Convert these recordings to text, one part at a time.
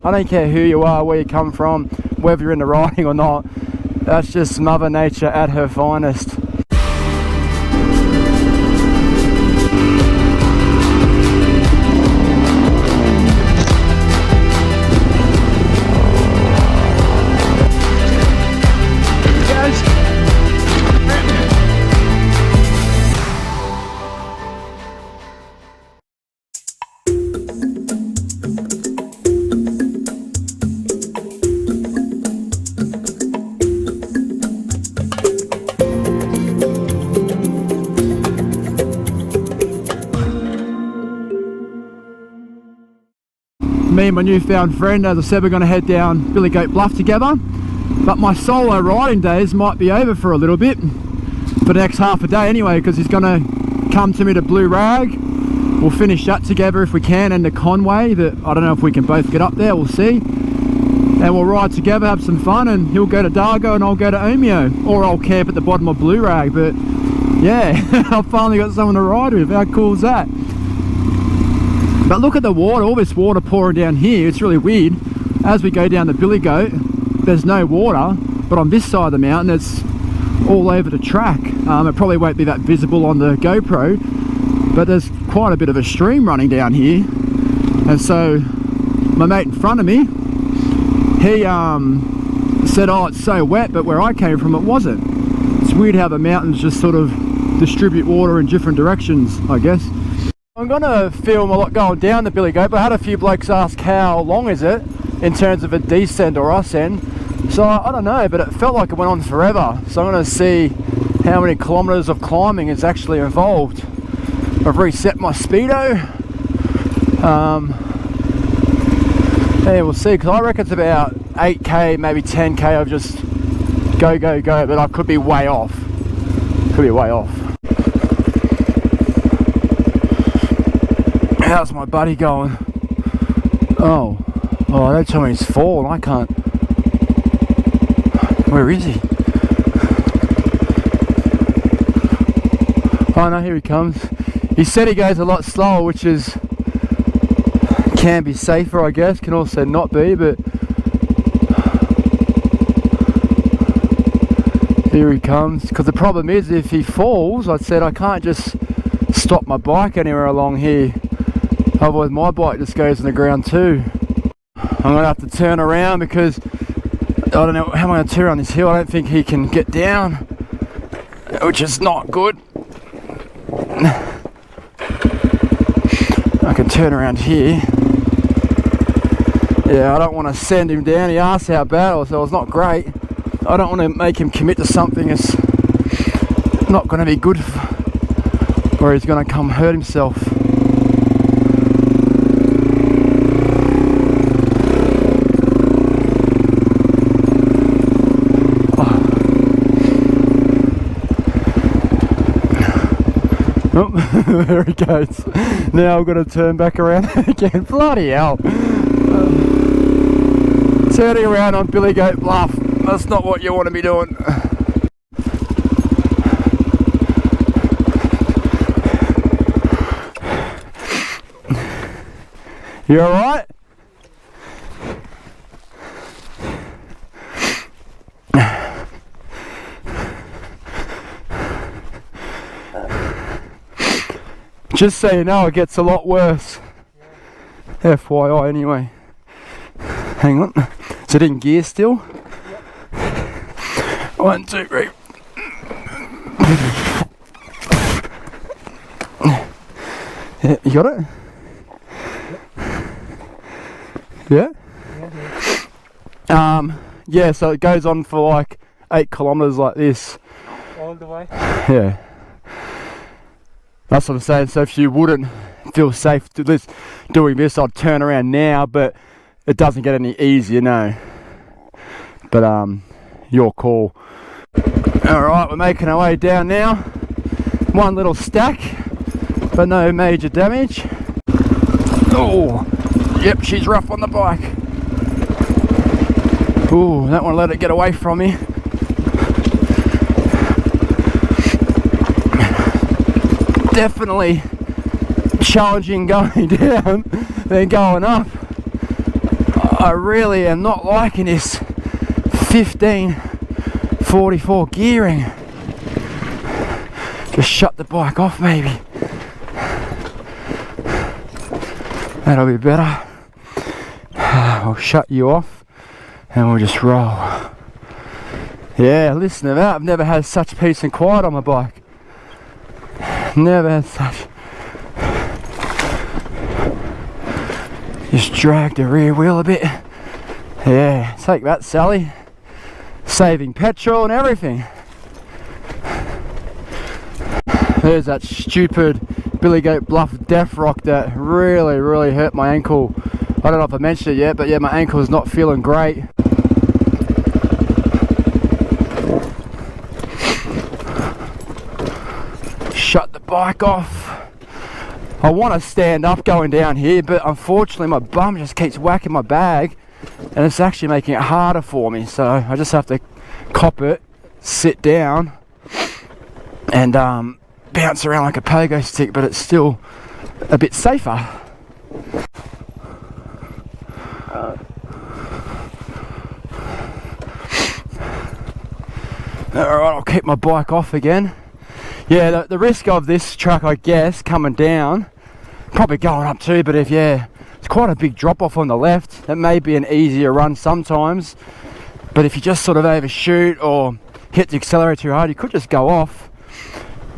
I don't care who you are, where you come from, whether you're into riding or not. That's just Mother Nature at her finest. Me and my newfound friend, as I said, we're going to head down Billy Goat Bluff together, but my solo riding days might be over for a little bit, for the next half a day anyway, because he's going to come to me to Blue Rag. We'll finish that together if we can, and the Conway, that I don't know if we can both get up there, we'll see, and we'll ride together, have some fun, and he'll go to Dargo and I'll go to Omeo, or I'll camp at the bottom of Blue Rag. But yeah, I've finally got someone to ride with. How cool is that? But look at the water, all this water pouring down here. It's really weird. As we go down the Billy Goat, there's no water, but on this side of the mountain it's all over the track. It probably won't be that visible on the GoPro, but there's quite a bit of a stream running down here. And so my mate in front of me, he said, oh, it's so wet, but where I came from it wasn't. It's weird how the mountains just sort of distribute water in different directions, I guess. I'm going to film a lot going down the Billy Goat, but I had a few blokes ask how long is it in terms of a descent or ascent. So I don't know, but it felt like it went on forever. So I'm going to see how many kilometres of climbing is actually involved. I've reset my speedo. Yeah, we'll see, because I reckon it's about 8k, maybe 10k of just go, go, go, but I could be way off. Could be way off. How's my buddy going? Oh, don't tell me he's fallen. I can't. Where is he? Oh no, here he comes. He said he goes a lot slower, which is can be safer, I guess. Can also not be, but here he comes. Because the problem is, if he falls, I said I can't just stop my bike anywhere along here. Otherwise my bike just goes in the ground too. I'm going to have to turn around because I don't know how I'm going to turn on this hill. I don't think he can get down, which is not good. I can turn around here. Yeah, I don't want to send him down. He asked how bad it was, so it's not great. I don't want to make him commit to something that's not going to be good, or he's going to come hurt himself. Oh, there he goes. Now I've got to turn back around again. Bloody hell. Turning around on Billy Goat Bluff. That's not what you want to be doing. You alright? Just so you know, it gets a lot worse. Yeah. FYI anyway. Hang on. Is it in gear still? Yep. 1, 2, 3. Yeah, you got it? Yep. Yeah? Yeah, so it goes on for like 8 kilometres like this. All the way? Yeah. That's what I'm saying. So if you wouldn't feel safe doing this, I'd turn around now, but it doesn't get any easier, no. But your call. Alright, we're making our way down now. One little stack, but no major damage. Oh, yep, she's rough on the bike. Oh, don't want to let it get away from me. Definitely challenging going down than going up. I really am not liking this 1544 gearing. Just shut the bike off maybe. That'll be better. I'll shut you off and we'll just roll. Yeah, listen to that. I've never had such peace and quiet on my bike. Never had such. Just drag the rear wheel a bit. Yeah, take that, Sally. Saving petrol and everything. There's that stupid Billy Goat Bluff Death Rock that really hurt my ankle. I don't know if I mentioned it yet, but yeah, my ankle is not feeling great. Shut the bike off. I want to stand up going down here, but unfortunately my bum just keeps whacking my bag and it's actually making it harder for me, so I just have to cop it, sit down and bounce around like a pogo stick, but it's still a bit safer. Alright, I'll keep my bike off again. Yeah, the risk of this track, I guess, coming down, probably going up too, but it's quite a big drop off on the left. It may be an easier run sometimes, but if you just sort of overshoot or hit the accelerator too hard, you could just go off.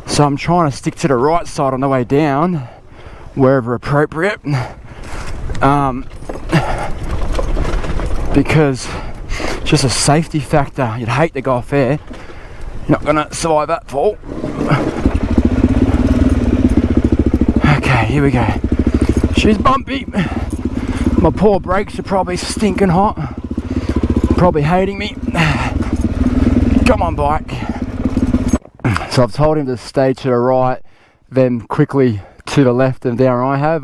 So I'm trying to stick to the right side on the way down, wherever appropriate, because it's just a safety factor. You'd hate to go off there. You're not gonna survive that fall. Okay, here we go. She's bumpy. My poor brakes are probably stinking hot. Probably hating me. Come on, bike. So I've told him to stay to the right, then quickly to the left, and there I have.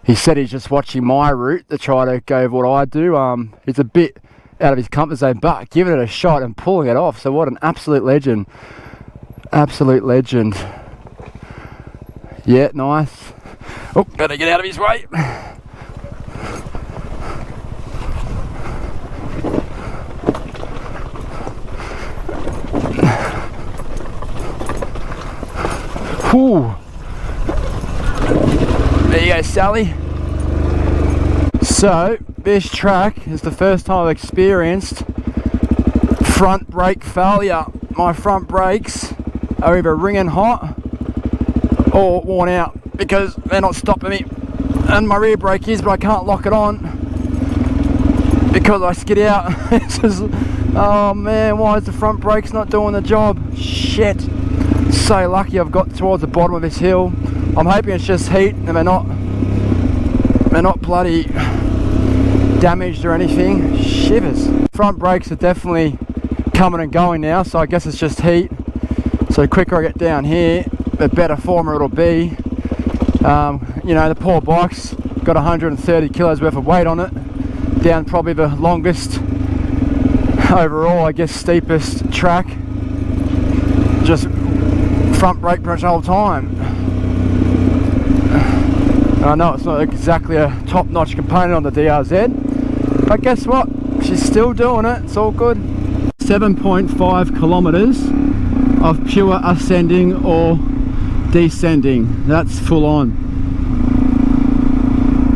He said he's just watching my route to try to go with what I do. It's a bit out of his comfort zone, but giving it a shot and pulling it off. So what an absolute legend. Absolute legend. Yeah, nice. Oh, better get out of his way. Ooh. There you go, Sally. So this track is the first time I've experienced front brake failure. My front brakes are either ringing hot or worn out because they're not stopping me, and my rear brake is, but I can't lock it on because I skid out. It's just, oh man, why is the front brakes not doing the job? Shit. So lucky I've got towards the bottom of this hill. I'm hoping it's just heat and they're not bloody damaged or anything. Shivers. Front brakes are definitely coming and going now, so I guess it's just heat. So the quicker I get down here, the better form it'll be. You know, the poor bike's got 130 kilos worth of weight on it, down probably the longest overall, I guess, steepest track. Just front brake press the whole time. I know it's not exactly a top-notch component on the DRZ, but guess what? She's still doing it. It's all good. 7.5 kilometers of pure ascending or descending. That's full on.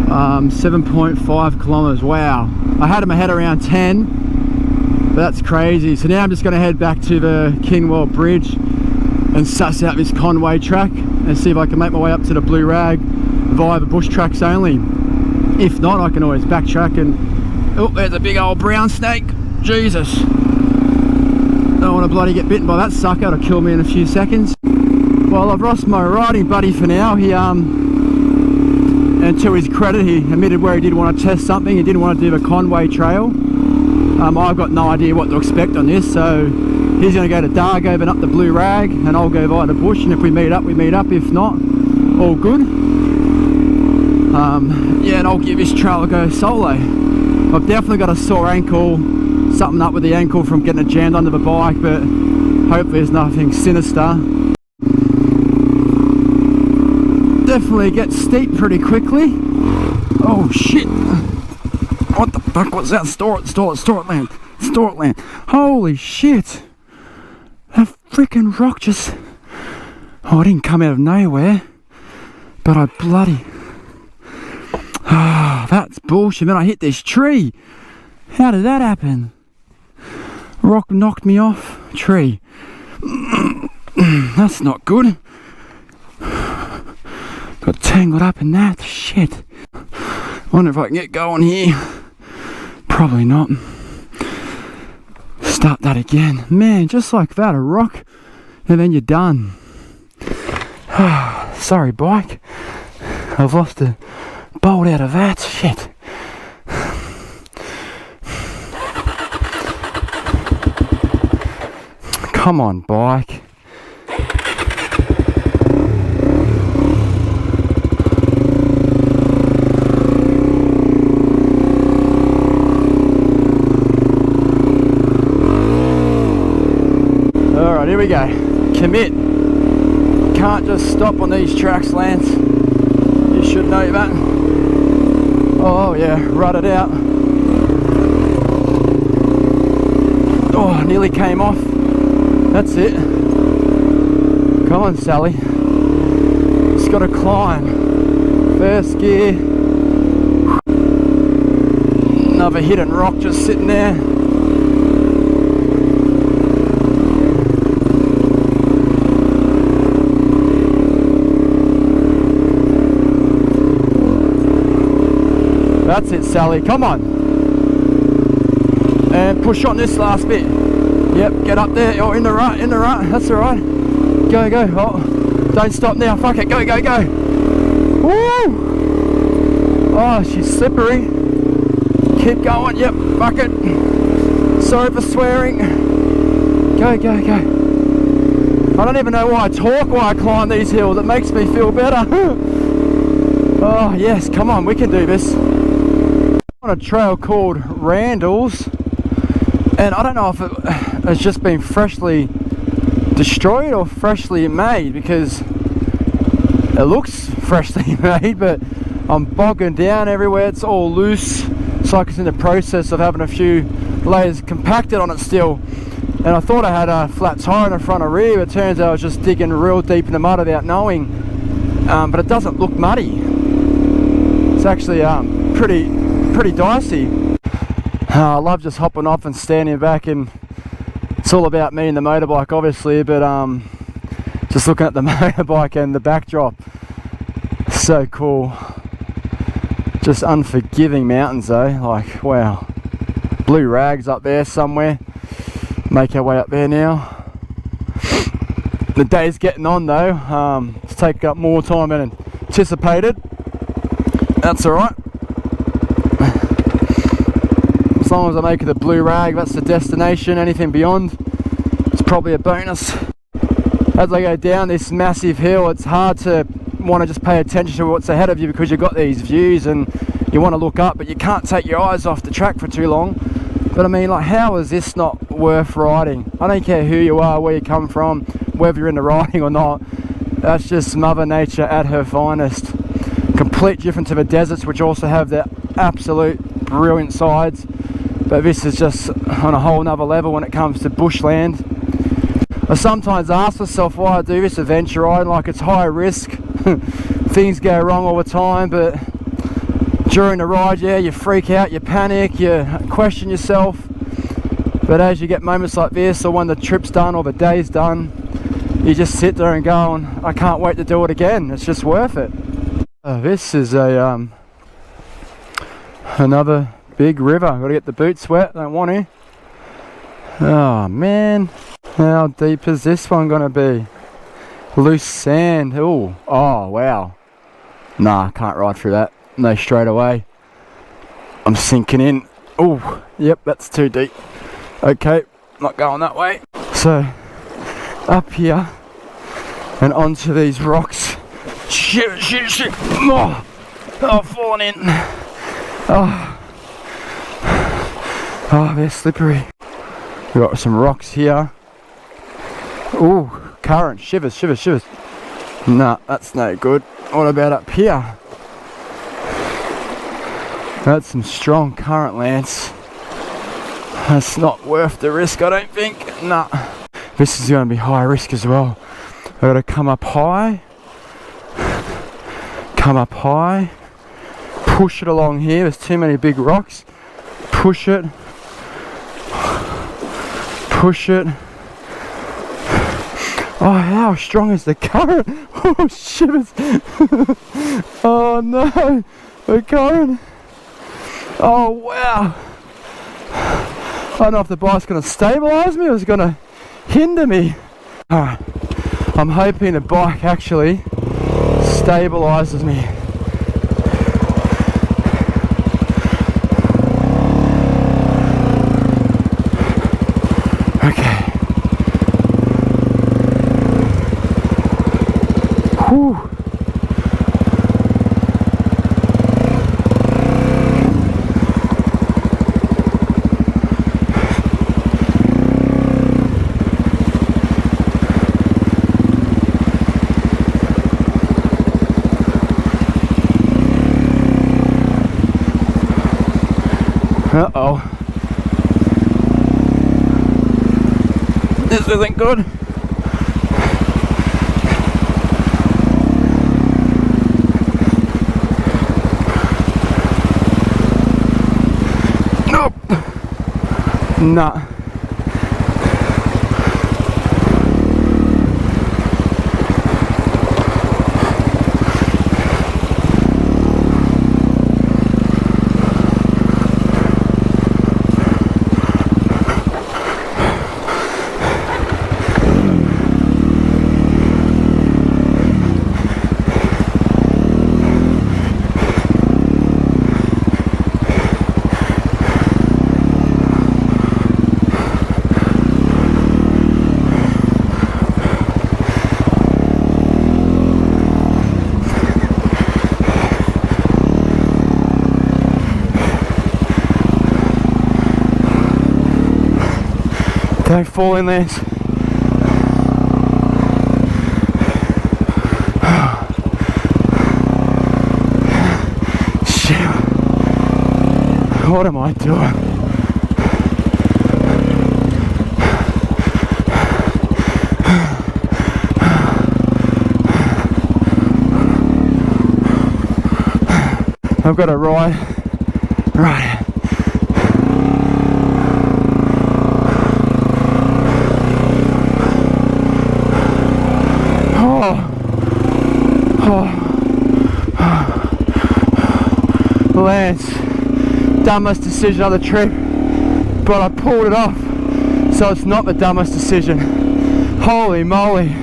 7.5 kilometers. Wow. I had in my head around 10, but that's crazy. So now I'm just going to head back to the Kinwell Bridge and suss out this Conway track and see if I can make my way up to the Blue Rag via the bush tracks only. If not, I can always backtrack and... oh, there's a big old brown snake. Jesus. Don't want to bloody get bitten by that sucker. It'll kill me in a few seconds. Well, I've lost my riding buddy for now. He, and to his credit, he admitted where he did want to test something. He didn't want to do the Conway Trail. I've got no idea what to expect on this, so he's going to go to Dargovan up the Blue Rag, and I'll go via the bush, and if we meet up, we meet up. If not, all good. Yeah, and I'll give this trail a go solo. I've definitely got a sore ankle, something up with the ankle from getting it jammed under the bike, but hopefully there's nothing sinister. Definitely gets steep pretty quickly. Oh shit. What the fuck was that? Store it land. Holy shit. That freaking rock just... Oh, it didn't come out of nowhere. But I bloody... Ah, that's bullshit, man. I hit this tree. How did that happen? Rock knocked me off. Tree. That's not good. Got tangled up in that. Shit. Wonder if I can get going here. Probably not. Start that again. Man, just like that, a rock. And then you're done. Sorry, bike. I've lost a bolt out of that. Shit. Come on, bike. Alright, here we go. Commit. Can't just stop on these tracks, Lance. You should know that. Oh yeah, rut it out. Oh, nearly came off. That's it. Come on, Sally. Just gotta climb. First gear. Another hidden rock just sitting there. That's it, Sally. Come on. And push on this last bit. Yep, get up there. Oh, in the rut. That's alright. Go. Oh, don't stop now. Fuck it. Go. Woo! Oh, she's slippery. Keep going. Yep, fuck it. Sorry for swearing. Go. I don't even know why I talk while I climb these hills. It makes me feel better. Oh, yes. Come on. We can do this. On a trail called Randall's, and I don't know if it has just been freshly destroyed or freshly made, because it looks freshly made, but I'm bogging down everywhere. It's all loose. It's like it's in the process of having a few layers compacted on it still. And I thought I had a flat tire in the front or rear, but it turns out I was just digging real deep in the mud without knowing. But it doesn't look muddy. It's actually pretty dicey. I love just hopping off and standing back, and it's all about me and the motorbike obviously, but just looking at the motorbike and the backdrop, so cool. Just unforgiving mountains though, like wow. Blue rags up there somewhere. Make our way up there now. The day's getting on though. It's taken up more time than anticipated. That's alright. As long as I make it a blue rag, that's the destination. Anything beyond, it's probably a bonus. As I go down this massive hill, it's hard to want to just pay attention to what's ahead of you, because you've got these views and you want to look up, but you can't take your eyes off the track for too long. But I mean, like, how is this not worth riding? I don't care who you are, where you come from, whether you're into riding or not. That's just Mother Nature at her finest. Complete different to the deserts, which also have their absolute brilliant sides. But this is just on a whole nother level when it comes to bushland. I sometimes ask myself why I do this adventure ride. Like, it's high risk. Things go wrong all the time, but during the ride, yeah, you freak out, you panic, you question yourself. But as you get moments like this, or when the trip's done or the day's done, you just sit there and go, I can't wait to do it again. It's just worth it. This is a another big river. Gotta get the boots wet, don't want to. Oh man, how deep is this one gonna be? Loose sand. Oh wow. Nah, I can't ride through that. No, straight away. I'm sinking in. Oh, yep, that's too deep. Okay, not going that way. So, up here and onto these rocks. Shit. Oh, I've fallen in. Oh, they're slippery. We've got some rocks here. Oh, current. Shivers. Nah, that's no good. What about up here? That's some strong current, Lance. That's not worth the risk, I don't think. Nah. This is going to be high risk as well. I've got to come up high, push it along here. There's too many big rocks. Push it. Oh, how strong is the current? Oh, shivers. Oh no, the current. Oh wow. I don't know if the bike's going to stabilise me or it's going to hinder me. Alright, I'm hoping the bike actually stabilises me. Okay. Whew. Uh-oh. This isn't good. Nope. Nah. Don't fall in, Lance. Shit. What am I doing? I've got to ride. Right. Lance, dumbest decision of the trip, but I pulled it off, so it's not the dumbest decision. Holy moly.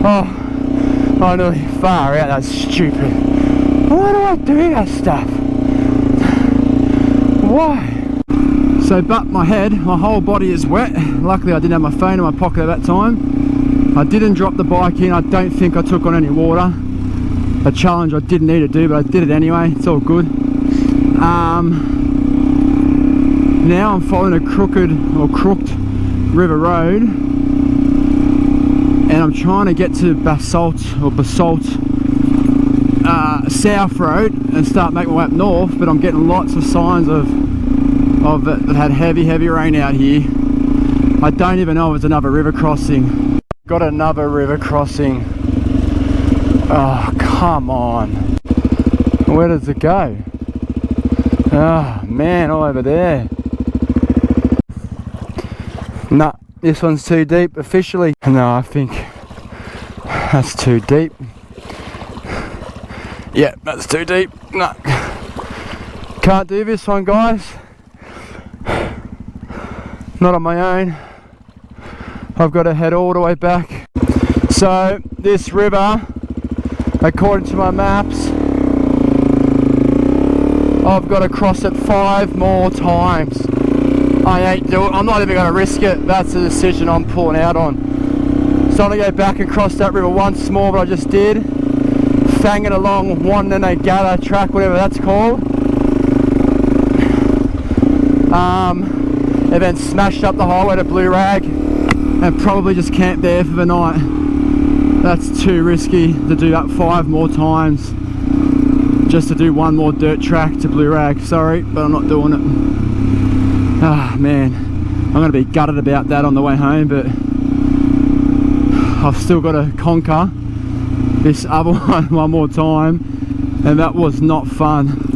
Oh, I nearly far out, that's stupid. Why do I do that stuff? Why? So but my head, my whole body is wet. Luckily I didn't have my phone in my pocket at that time. I didn't drop the bike in, I don't think I took on any water. A challenge I didn't need to do, but I did it anyway. It's all good. Now I'm following a crooked river road, and I'm trying to get to Basalt South Road and start making my way up north. But I'm getting lots of signs of it that had heavy rain out here. I don't even know if it's another river crossing. Got another river crossing. Oh, come on. Where does it go? Oh, man, all over there. Nah, this one's too deep officially. No, I think that's too deep. Yeah, that's too deep. No. Can't do this one, guys. Not on my own. I've got to head all the way back. So, this river, according to my maps, I've got to cross it 5 more times. I ain't doing it. I'm not even going to risk it. That's the decision I'm pulling out on. So I'm going to go back and cross that river once more, what I just did. Fang it along one and a gather track, whatever that's called. And then smash up the highway to Blue Rag and probably just camp there for the night. That's too risky to do that 5 more times. just to do one more dirt track to Blue Rag. Sorry, but I'm not doing it. Ah, man, I'm gonna be gutted about that on the way home, but I've still got to conquer this other one more time, and that was not fun.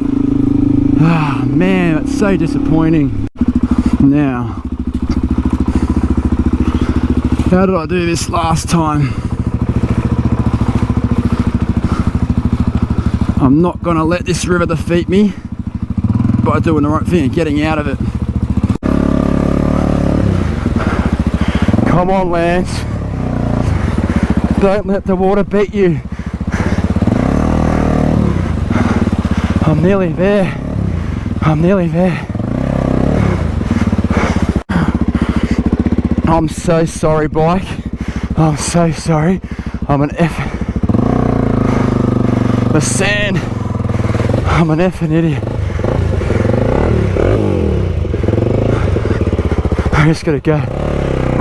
Ah, man, it's so disappointing. Now, how did I do this last time? I'm not gonna let this river defeat me by doing the right thing and getting out of it. Come on, Lance. Don't let the water beat you. I'm nearly there. I'm nearly there. I'm so sorry, bike. I'm so sorry. I'm an effing... The sand. I'm an effing idiot. I just gotta go.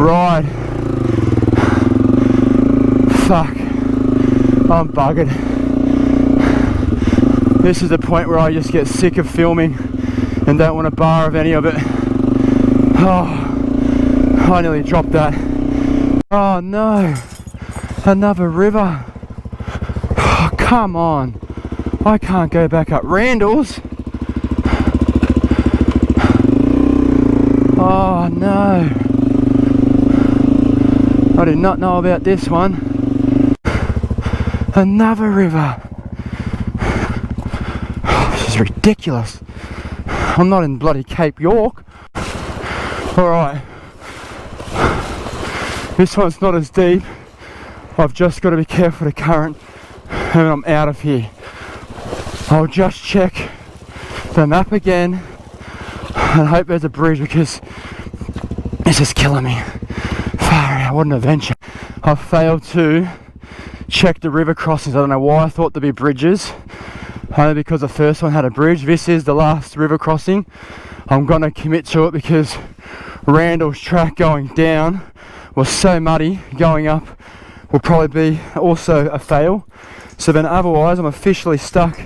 Ride. Fuck. I'm buggered. This is the point where I just get sick of filming and don't want a bar of any of it. Oh, I nearly dropped that. Oh no. Another river. Oh, come on. I can't go back up Randall's. Oh no. I did not know about this one. Another river. Oh, this is ridiculous. I'm not in bloody Cape York. Alright. This one's not as deep. I've just got to be careful of the current and I'm out of here. I'll just check the map again and hope there's a bridge because this is killing me. Far out, what an adventure. I failed to check the river crossings. I don't know why I thought there'd be bridges. Only because the first one had a bridge. This is the last river crossing. I'm going to commit to it because Randall's track going down was so muddy. Going up will probably be also a fail. So then otherwise I'm officially stuck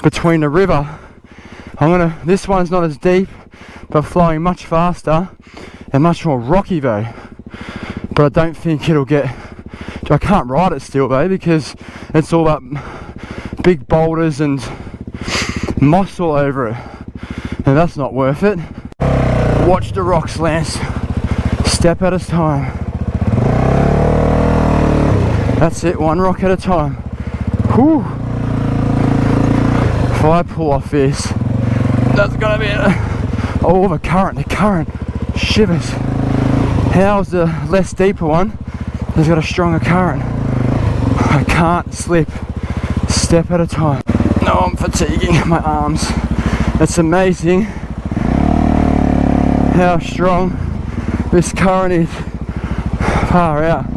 between the river. This one's not as deep but flowing much faster and much more rocky though. But I don't think it'll get... I can't ride it still though because it's all up big boulders and moss all over it. And that's not worth it. Watch the rocks, Lance. Step at a time. That's it, one rock at a time. Whew. If I pull off this, that's gonna be oh, the current shivers. How's the less deeper one? There's got a stronger current. I can't slip. Step at a time. No, I'm fatiguing my arms. It's amazing how strong this current is. Far out.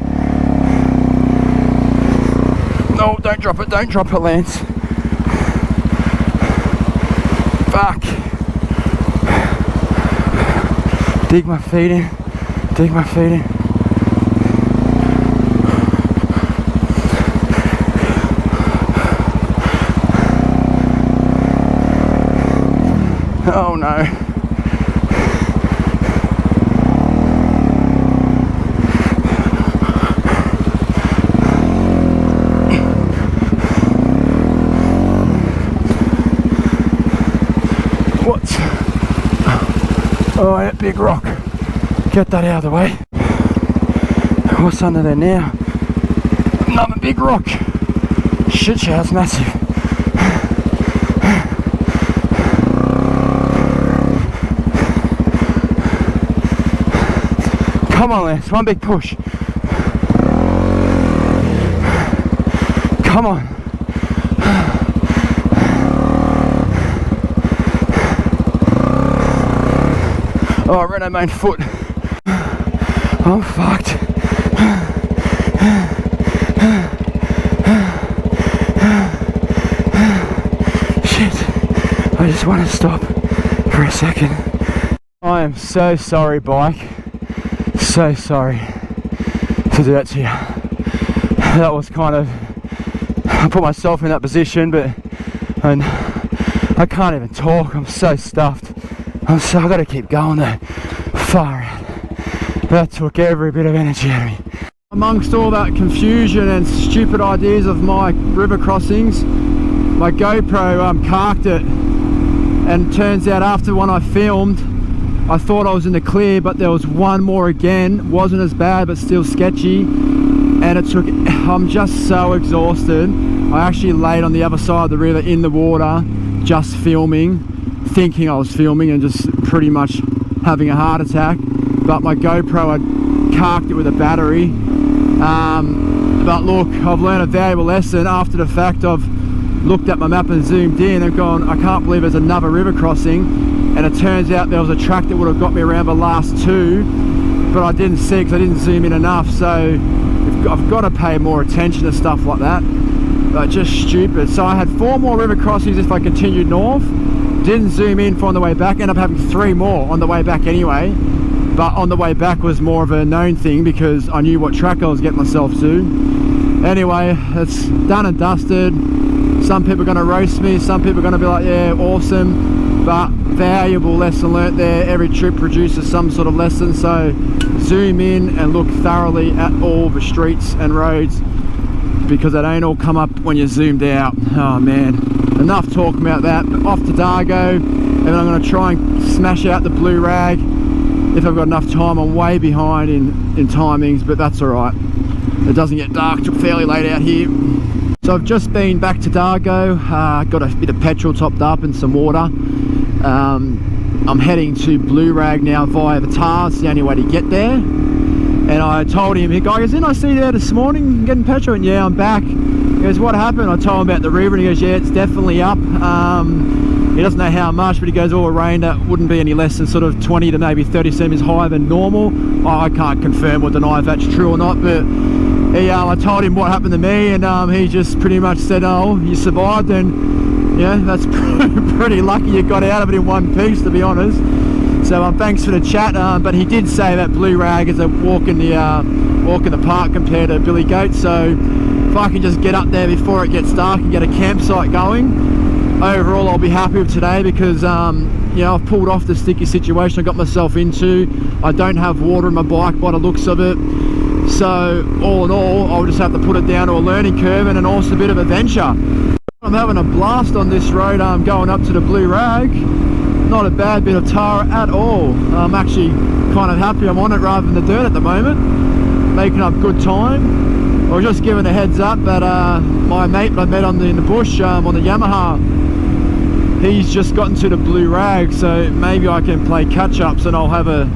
No, don't drop it, Lance. Fuck. Dig my feet in. Oh no. What? Oh, that big rock. Get that out of the way. What's under there now? Another big rock. Shit, that's massive. Come on, Lance, one big push. Come on. Oh, I ran out my foot. I'm fucked. Shit. I just want to stop for a second. I am so sorry, bike. So sorry to do that to you. That was kind of... I put myself in that position, but and I can't even talk. I'm so stuffed. I got to keep going though. Far out. That took every bit of energy out of me. Amongst all that confusion and stupid ideas of my river crossings, my GoPro carked it, and turns out after one I filmed, I thought I was in the clear, but there was one more again. Wasn't as bad, but still sketchy. And it took, I'm just so exhausted. I actually laid on the other side of the river in the water, just filming, thinking I was filming and just pretty much having a heart attack. But my GoPro had carked it with a battery. But look, I've learned a valuable lesson. After the fact, I've looked at my map and zoomed in and gone, I can't believe there's another river crossing. And it turns out there was a track that would have got me around the last two, but I didn't see because I didn't zoom in enough. So I've got to pay more attention to stuff like that. But just stupid. So I had 4 more river crossings if I continued north. Didn't zoom in for on the way back. Ended up having 3 more on the way back anyway. But on the way back was more of a known thing because I knew what track I was getting myself to. Anyway, it's done and dusted. Some people are going to roast me. Some people are going to be like, yeah, awesome. But valuable lesson learnt there. Every trip produces some sort of lesson. So zoom in and look thoroughly at all the streets and roads, because they don't all come up when you're zoomed out. Oh man, enough talking about that. But off to Dargo, and I'm going to try and smash out the blue rag if I've got enough time. I'm way behind in timings, but that's alright. It doesn't get dark till fairly late out here. So I've just been back to Dargo, got a bit of petrol topped up and some water. I'm heading to Blue Rag now via the tar. It's the only way to get there. And I told him, he goes, didn't I see you there this morning getting petrol? And yeah, I'm back. He goes, what happened? I told him about the river, and he goes, yeah, it's definitely up. He doesn't know how much, but he goes, all the rain, that wouldn't be any less than sort of 20 to maybe 30 centimeters higher than normal. I can't confirm or deny if that's true or not, but I told him what happened to me, and he just pretty much said, oh, you survived, and yeah, that's pretty lucky you got out of it in one piece, to be honest. So thanks for the chat, but he did say that Blue Rag is a walk in the park compared to Billy Goat. So if I can just get up there before it gets dark and get a campsite going, overall I'll be happy with today, because you know, I've pulled off the sticky situation I got myself into. I don't have water in my bike by the looks of it. So all in all, I'll just have to put it down to a learning curve and an awesome bit of adventure. I'm having a blast on this road going up to the Blue Rag. Not a bad bit of tar at all. I'm actually kind of happy I'm on it rather than the dirt at the moment. Making up good time. I was just giving a heads up that my mate I met in the bush on the Yamaha, he's just gotten to the Blue Rag, so maybe I can play catch-ups and I'll have a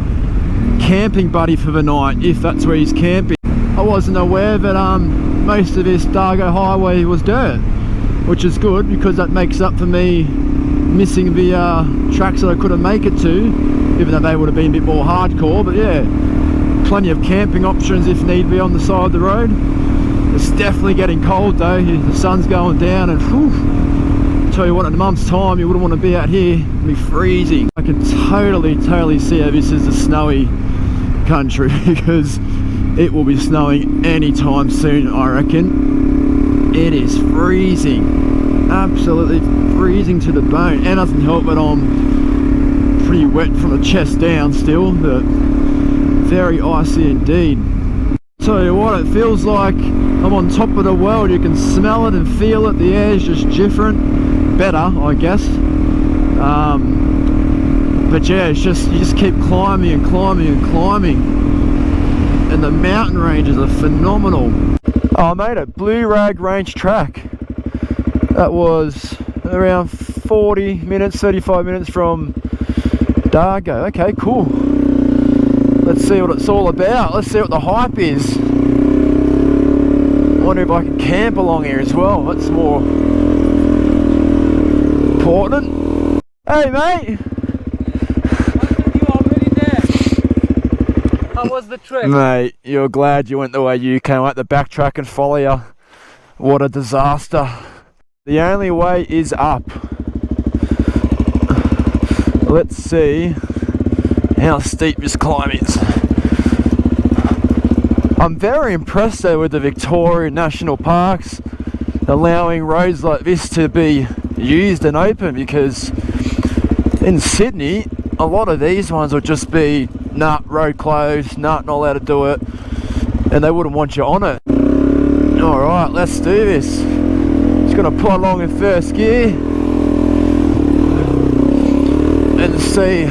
camping buddy for the night if that's where he's camping. I wasn't aware that most of this Dargo highway was dirt, which is good because that makes up for me missing the tracks that I couldn't make it to, even though they would have been a bit more hardcore. But yeah, plenty of camping options if need be on the side of the road. It's definitely getting cold though. The sun's going down, and whew, tell you what, in a month's time you wouldn't want to be out here. It'd be freezing. I can totally see how this is a snowy country because it will be snowing anytime soon, I reckon. It is freezing, absolutely freezing to the bone, and doesn't help that I'm pretty wet from the chest down still, but very icy indeed. Tell you what, it feels like I'm on top of the world. You can smell it and feel it. The air is just different, better I guess. But yeah, it's just, you just keep climbing and climbing and climbing, and the mountain ranges are phenomenal. Oh, I made it. Blue Rag Range track. That was around 40 minutes, 35 minutes from Dargo. Okay, cool. Let's see what it's all about. Let's see what the hype is. I wonder if I can camp along here as well. That's more important. Hey mate! You already there. How was the trip? Mate, you're glad you went the way you came. I had to backtrack and follow you. What a disaster. The only way is up. Let's see how steep this climb is. I'm very impressed though with the Victorian National Parks allowing roads like this to be used and open, because in Sydney a lot of these ones would just be nah, road closed, nah, not allowed to do it, and they wouldn't want you on it. Alright, let's do this. Just gonna pull along in first gear and see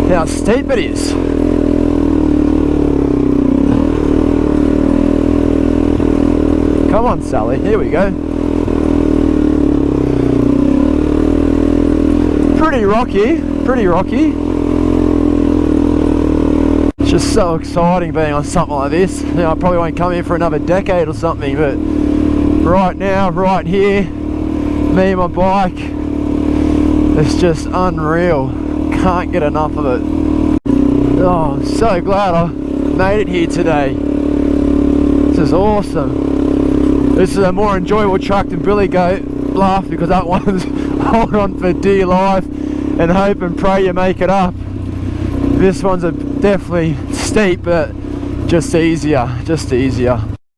how steep it is. Come on, Sally, here we go. Pretty rocky, pretty rocky. It's just so exciting being on something like this. You know, I probably won't come here for another decade or something, but right now, right here, me and my bike, it's just unreal. Can't get enough of it. Oh, I'm so glad I made it here today. This is awesome. This is a more enjoyable track than Billy Goat Bluff, because that one's hold on for dear life and hope and pray you make it up. This one's definitely steep, but just easier,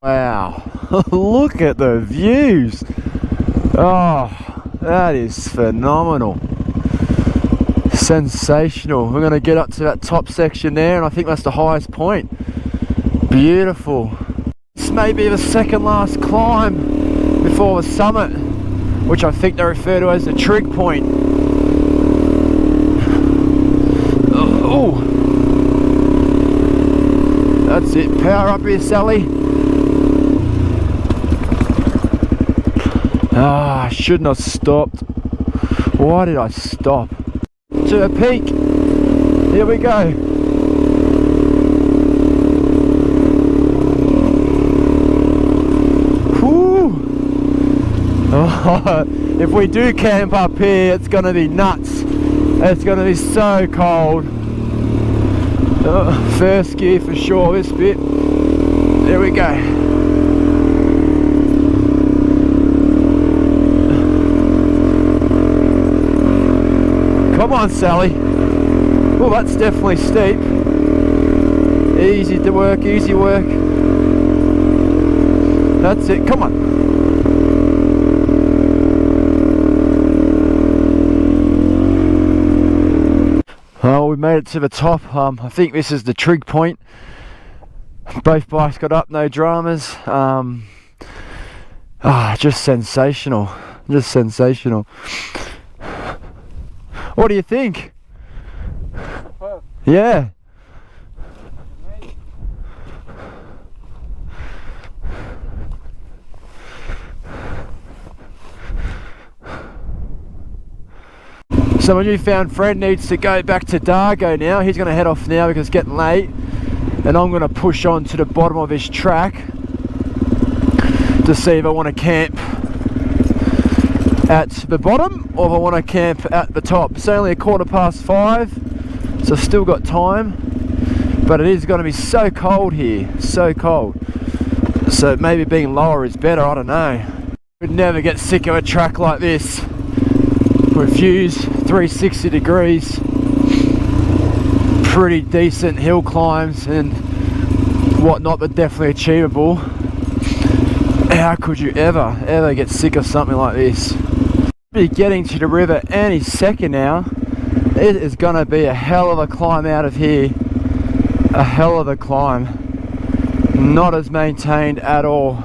Wow, look at the views. Oh, that is phenomenal. Sensational. We're going to get up to that top section there, and I think that's the highest point. Beautiful. This may be the second last climb before the summit, which I think they refer to as the trig point. Oh, that's it. Power up here, Sally. Ah, I shouldn't have stopped. Why did I stop? To the peak. Here we go. Oh, if we do camp up here, it's going to be nuts. It's going to be so cold. First gear for sure, this bit. There we go. Come on, Sally. Oh, that's definitely steep. Easy to work, easy work. That's it, come on. Oh, we made it to the top. I think this is the trig point. Both bikes got up, no dramas. Just sensational. Just sensational. What do you think? Yeah. So my newfound friend needs to go back to Dargo now. He's going to head off now because it's getting late, and I'm going to push on to the bottom of this track to see if I want to camp at the bottom or if I want to camp at the top. It's only 5:15, so I've still got time, but it is going to be so cold here, so cold. So maybe being lower is better, I don't know. We'd never get sick of a track like this with views 360 degrees, pretty decent hill climbs and whatnot, but definitely achievable. How could you ever get sick of something like this? Be getting to the river any second now. It is gonna be a hell of a climb out of here. A hell of a climb. Not as maintained at all.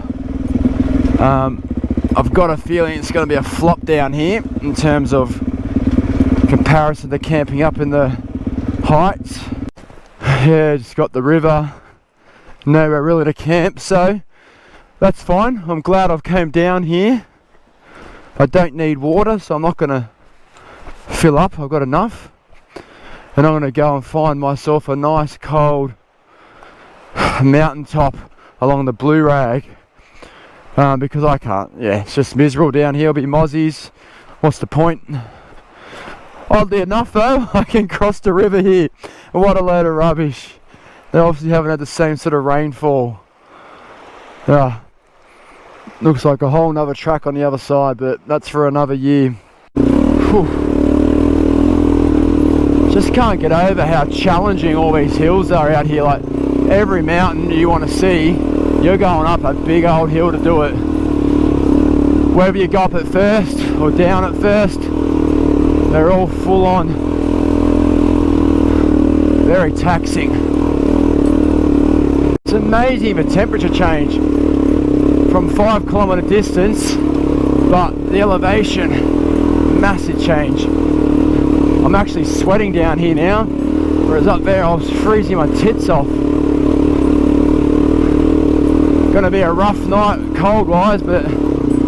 I've got a feeling it's going to be a flop down here in terms of comparison to camping up in the heights. Yeah, just got the river, nowhere really to camp, so that's fine. I'm glad I've came down here. I don't need water, so I'm not going to fill up. I've got enough, and I'm going to go and find myself a nice cold mountaintop along the Blue Rag. Because I can't, yeah, it's just miserable down here. It'll be mozzies. What's the point? Oddly enough though, I can cross the river here. What a load of rubbish. They obviously haven't had the same sort of rainfall. Looks like a whole nother track on the other side, but that's for another year. Whew. Just can't get over how challenging all these hills are out here. Like every mountain you want to see, you're going up a big old hill to do it. whether you go up at first or down at first, they're all full on, very taxing. It's amazing the temperature change from 5 kilometre distance, but the elevation, massive change. I'm actually sweating down here now, whereas up there I was freezing my tits off. Gonna be a rough night cold wise, but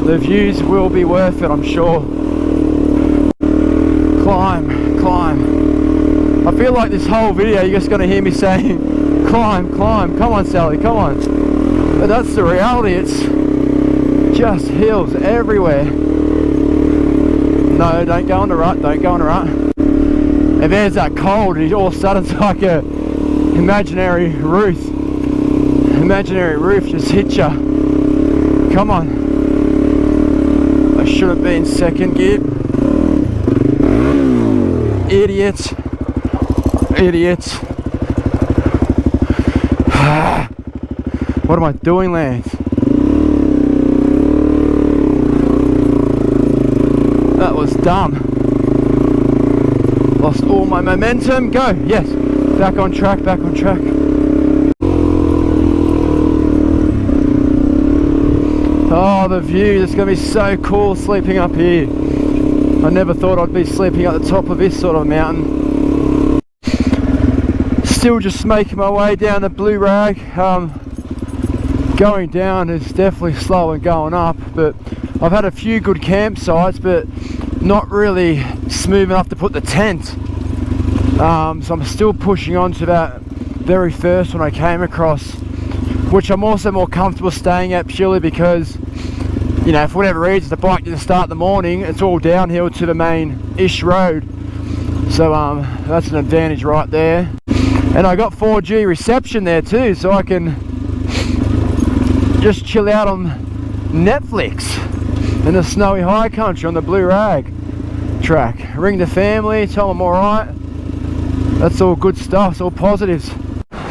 the views will be worth it, I'm sure. Climb, climb. I feel like this whole video you're just gonna hear me saying climb, climb, come on Sally, come on. But that's the reality, it's just hills everywhere. No, don't go on the rut, don't go on the rut. If there's that cold, all of a sudden it's like a imaginary roof. Imaginary roof just hit ya. Come on. I should have been second gear. Idiots. Idiots. What am I doing, Lance? That was dumb. Lost all my momentum. Go. Yes. Back on track, back on track. Oh, the view. It's going to be so cool sleeping up here. I never thought I'd be sleeping at the top of this sort of mountain. Still just making my way down the Blue Rag. Going down is definitely slower than going up, but I've had a few good campsites, but not really smooth enough to put the tent. So I'm still pushing on to that very first one I came across, which I'm also more comfortable staying at purely because, you know, for whatever reason the bike didn't start in the morning, it's all downhill to the main-ish road. So that's an advantage right there. And I got 4G reception there too, so I can just chill out on Netflix in the snowy high country on the Blue Rag track. Ring the family, tell them alright. That's all good stuff, it's all positives.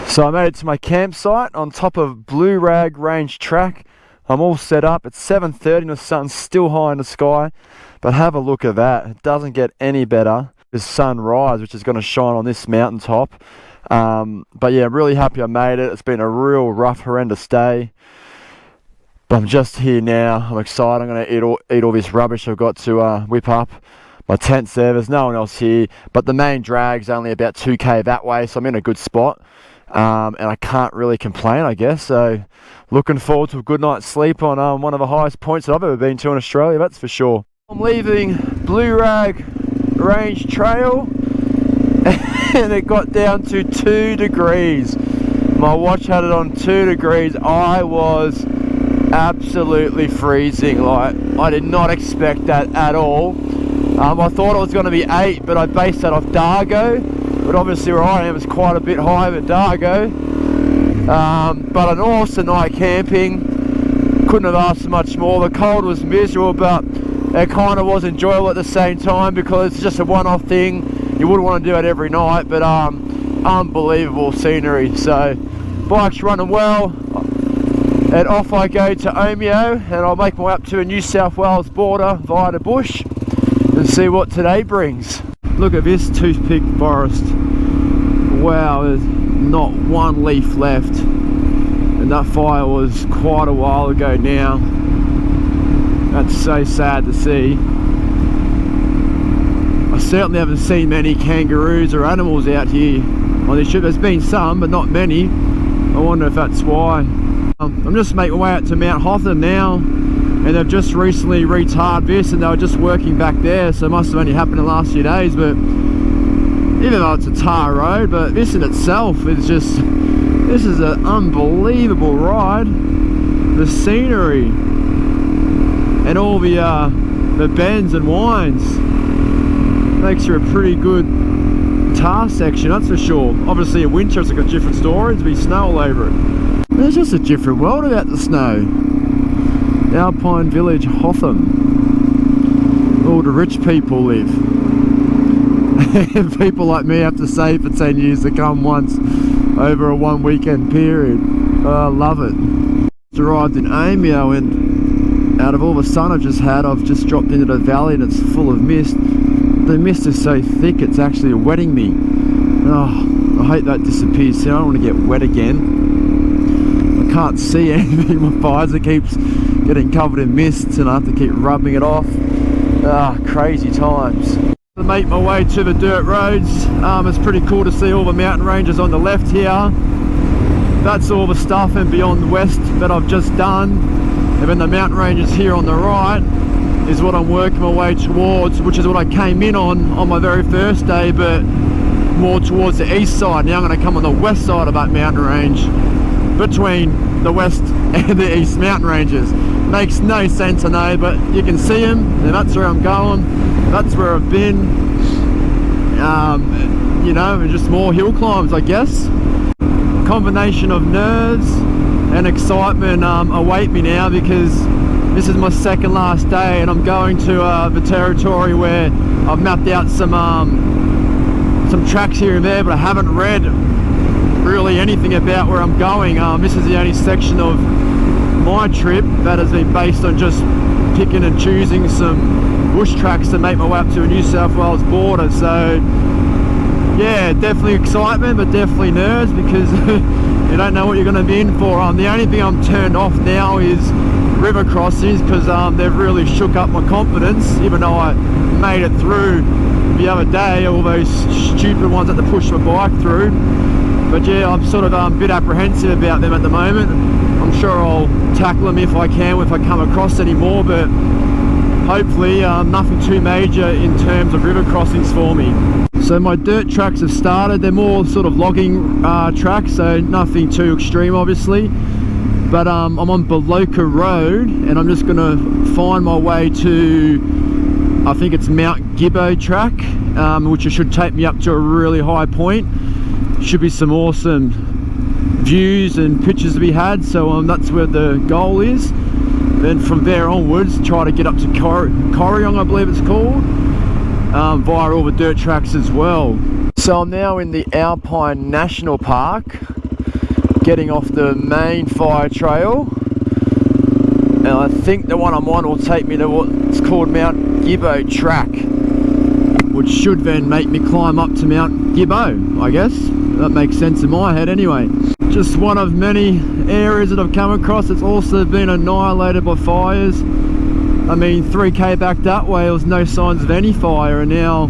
So I made it to my campsite on top of Blue Rag Range track. I'm all set up. It's 7:30 and the sun's still high in the sky, but have a look at that. It doesn't get any better. There's sunrise, which is going to shine on this mountaintop. But yeah, I'm really happy I made it. It's been a real rough, horrendous day, but I'm just here now. I'm excited. I'm going to eat all this rubbish I've got to whip up. My tent's there. There's no one else here, but the main drag's only about 2k that way, so I'm in a good spot. And I can't really complain, I guess. So looking forward to a good night's sleep on one of the highest points that I've ever been to in Australia, that's for sure. I'm leaving Blue Rag Range Trail and it got down to 2 degrees. My watch had it on 2 degrees. I was absolutely freezing. Like, I did not expect that at all. I thought it was going to be 8, but I based that off Dargo. But obviously where I am is quite a bit higher than Dargo. But an awesome night camping. Couldn't have asked for much more. The cold was miserable, but it kind of was enjoyable at the same time because it's just a one-off thing. You wouldn't want to do it every night, but unbelievable scenery. So bike's running well, and off I go to Omeo, and I'll make my way up to a New South Wales border via the bush and see what today brings. Look at this toothpick forest. Wow, there's not one leaf left, and that fire was quite a while ago now. That's so sad to see. I certainly haven't seen many kangaroos or animals out here on this trip. There's been some, but not many. I wonder if that's why. I'm just making my way out to Mount Hotham now, and they've just recently retarred this, and they were just working back there, so it must have only happened in the last few days. But even though it's a tar road, but this in itself is just, this is an unbelievable ride. The scenery and all the bends and winds makes for a pretty good tar section, that's for sure. Obviously in winter it's like a different story, there'll be snow all over it. There's just a different world about the snow. Alpine Village, Hotham. All the rich people live. And people like me have to save for 10 years to come once over a 1 weekend period. I love it. Just arrived in Omeo, and out of all the sun I've just had, I've just dropped into the valley and it's full of mist. The mist is so thick it's actually wetting me. Oh, I hope that disappears soon. I don't want to get wet again. I can't see anything. My visor keeps getting covered in mist and I have to keep rubbing it off. Ah, crazy times. To make my way to the dirt roads. It's pretty cool to see all the mountain ranges on the left here. That's all the stuff and beyond the west that I've just done. And then the mountain ranges here on the right is what I'm working my way towards, which is what I came in on my very first day, but more towards the east side. Now I'm going to come on the west side of that mountain range, between the west and the east mountain ranges. Makes no sense, I know, but you can see them, and that's where I'm going. That's where I've been. You know, and just more hill climbs, I guess. Combination of nerves and excitement await me now, because this is my second last day and I'm going to the territory where I've mapped out some tracks here and there, but I haven't read really anything about where I'm going. This is the only section of my trip that has been based on just picking and choosing some bush tracks to make my way up to a New South Wales border. So yeah, definitely excitement, but definitely nerves, because you don't know what you're going to be in for. The only thing I'm turned off now is river crossings, because they've really shook up my confidence, even though I made it through the other day, all those stupid ones that to push my bike through. But yeah, I'm sort of a bit apprehensive about them at the moment. I'm sure I'll tackle them if I can, if I come across any more, but hopefully nothing too major in terms of river crossings for me. So my dirt tracks have started. They're more sort of logging tracks, so nothing too extreme obviously. But I'm on Beloka Road and I'm just gonna find my way to, I think it's Mount Gibbo track, which should take me up to a really high point. Should be some awesome views and pictures to be had, so that's where the goal is. Then from there onwards, try to get up to Corryong, I believe it's called, via all the dirt tracks as well. So I'm now in the Alpine National Park, getting off the main fire trail, and I think the one I'm on will take me to what's called Mount Gibbo track, which should then make me climb up to Mount Gibbo, I guess. That makes sense in my head anyway. Just one of many areas that I've come across that's also been annihilated by fires. I mean, 3k back that way there was no signs of any fire, and now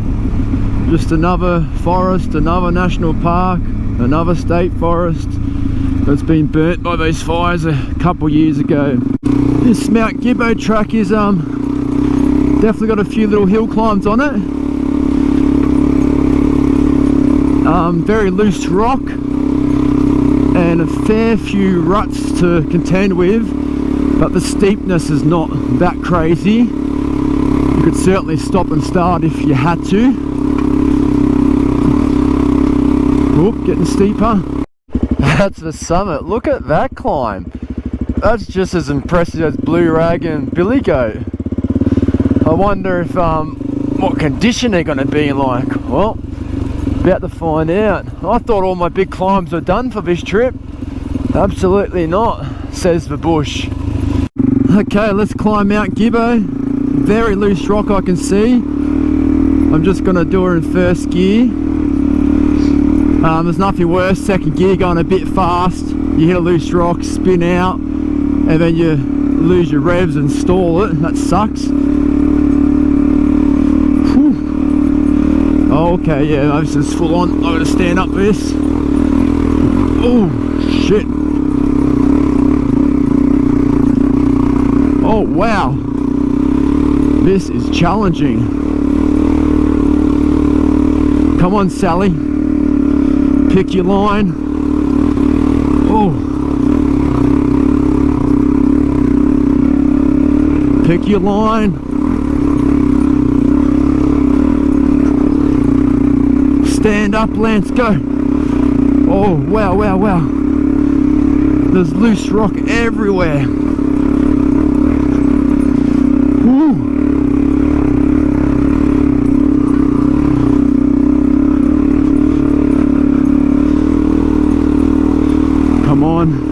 just another forest, another national park, another state forest that's been burnt by those fires a couple years ago. This Mount Gibbo track is definitely got a few little hill climbs on it. Very loose rock and a fair few ruts to contend with, but the steepness is not that crazy. You could certainly stop and start if you had to. Oop, getting steeper. That's the summit. Look at that climb. That's just as impressive as Blue Rag and Billy Goat. I wonder if what condition they're going to be in like. Well, about to find out. I thought all my big climbs were done for this trip. Absolutely not, says the bush. Okay, let's climb Mount Gibbo. Very loose rock I can see. I'm just going to do her in first gear. There's nothing worse, second gear going a bit fast. You hit a loose rock, spin out, and then you lose your revs and stall it. That sucks. Okay, yeah, this is full on. I'm gonna stand up for this. Oh, shit. Oh, wow. This is challenging. Come on, Sally. Pick your line. Oh. Pick your line. Stand up, Lance, go. Oh, wow, wow, wow. There's loose rock everywhere. Woo. Come on.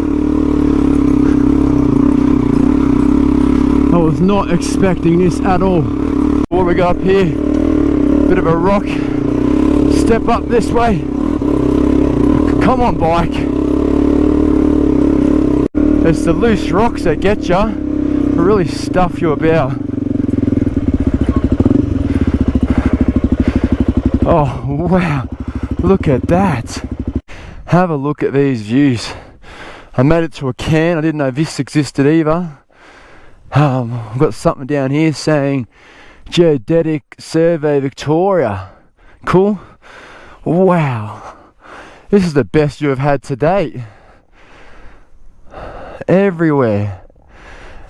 was not expecting this at all. What do we got up here? Bit of a rock. Step up this way. Come on, bike. It's the loose rocks that get ya. Really stuff you about. Oh wow, look at that. Have a look at these views. I made it to a can. I didn't know this existed either. I've got something down here saying Geodetic Survey Victoria. Cool. Wow, this is the best you have had to date. Everywhere.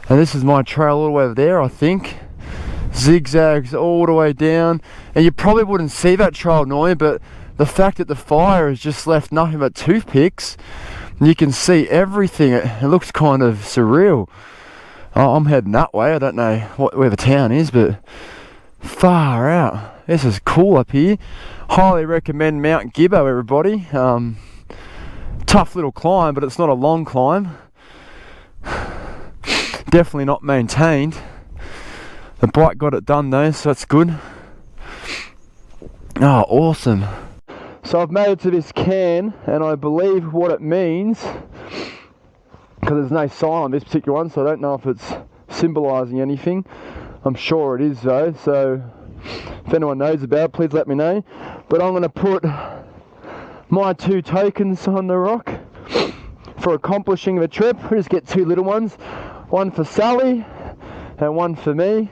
And this is my trail all the way over there, I think. Zigzags all the way down. And you probably wouldn't see that trail normally, but the fact that the fire has just left nothing but toothpicks, you can see everything. It looks kind of surreal. Oh, I'm heading that way. I don't know where the town is, but far out. This is cool up here. Highly recommend Mount Gibbo, everybody. Tough little climb, but it's not a long climb. Definitely not maintained. The bike got it done though, so that's good. Oh, awesome. So I've made it to this can, and I believe what it means, because there's no sign on this particular one, so I don't know if it's symbolising anything. I'm sure it is though, so if anyone knows about it, please let me know. But I'm going to put my 2 tokens on the rock for accomplishing the trip. We'll just get 2 little ones. One for Sally and one for me.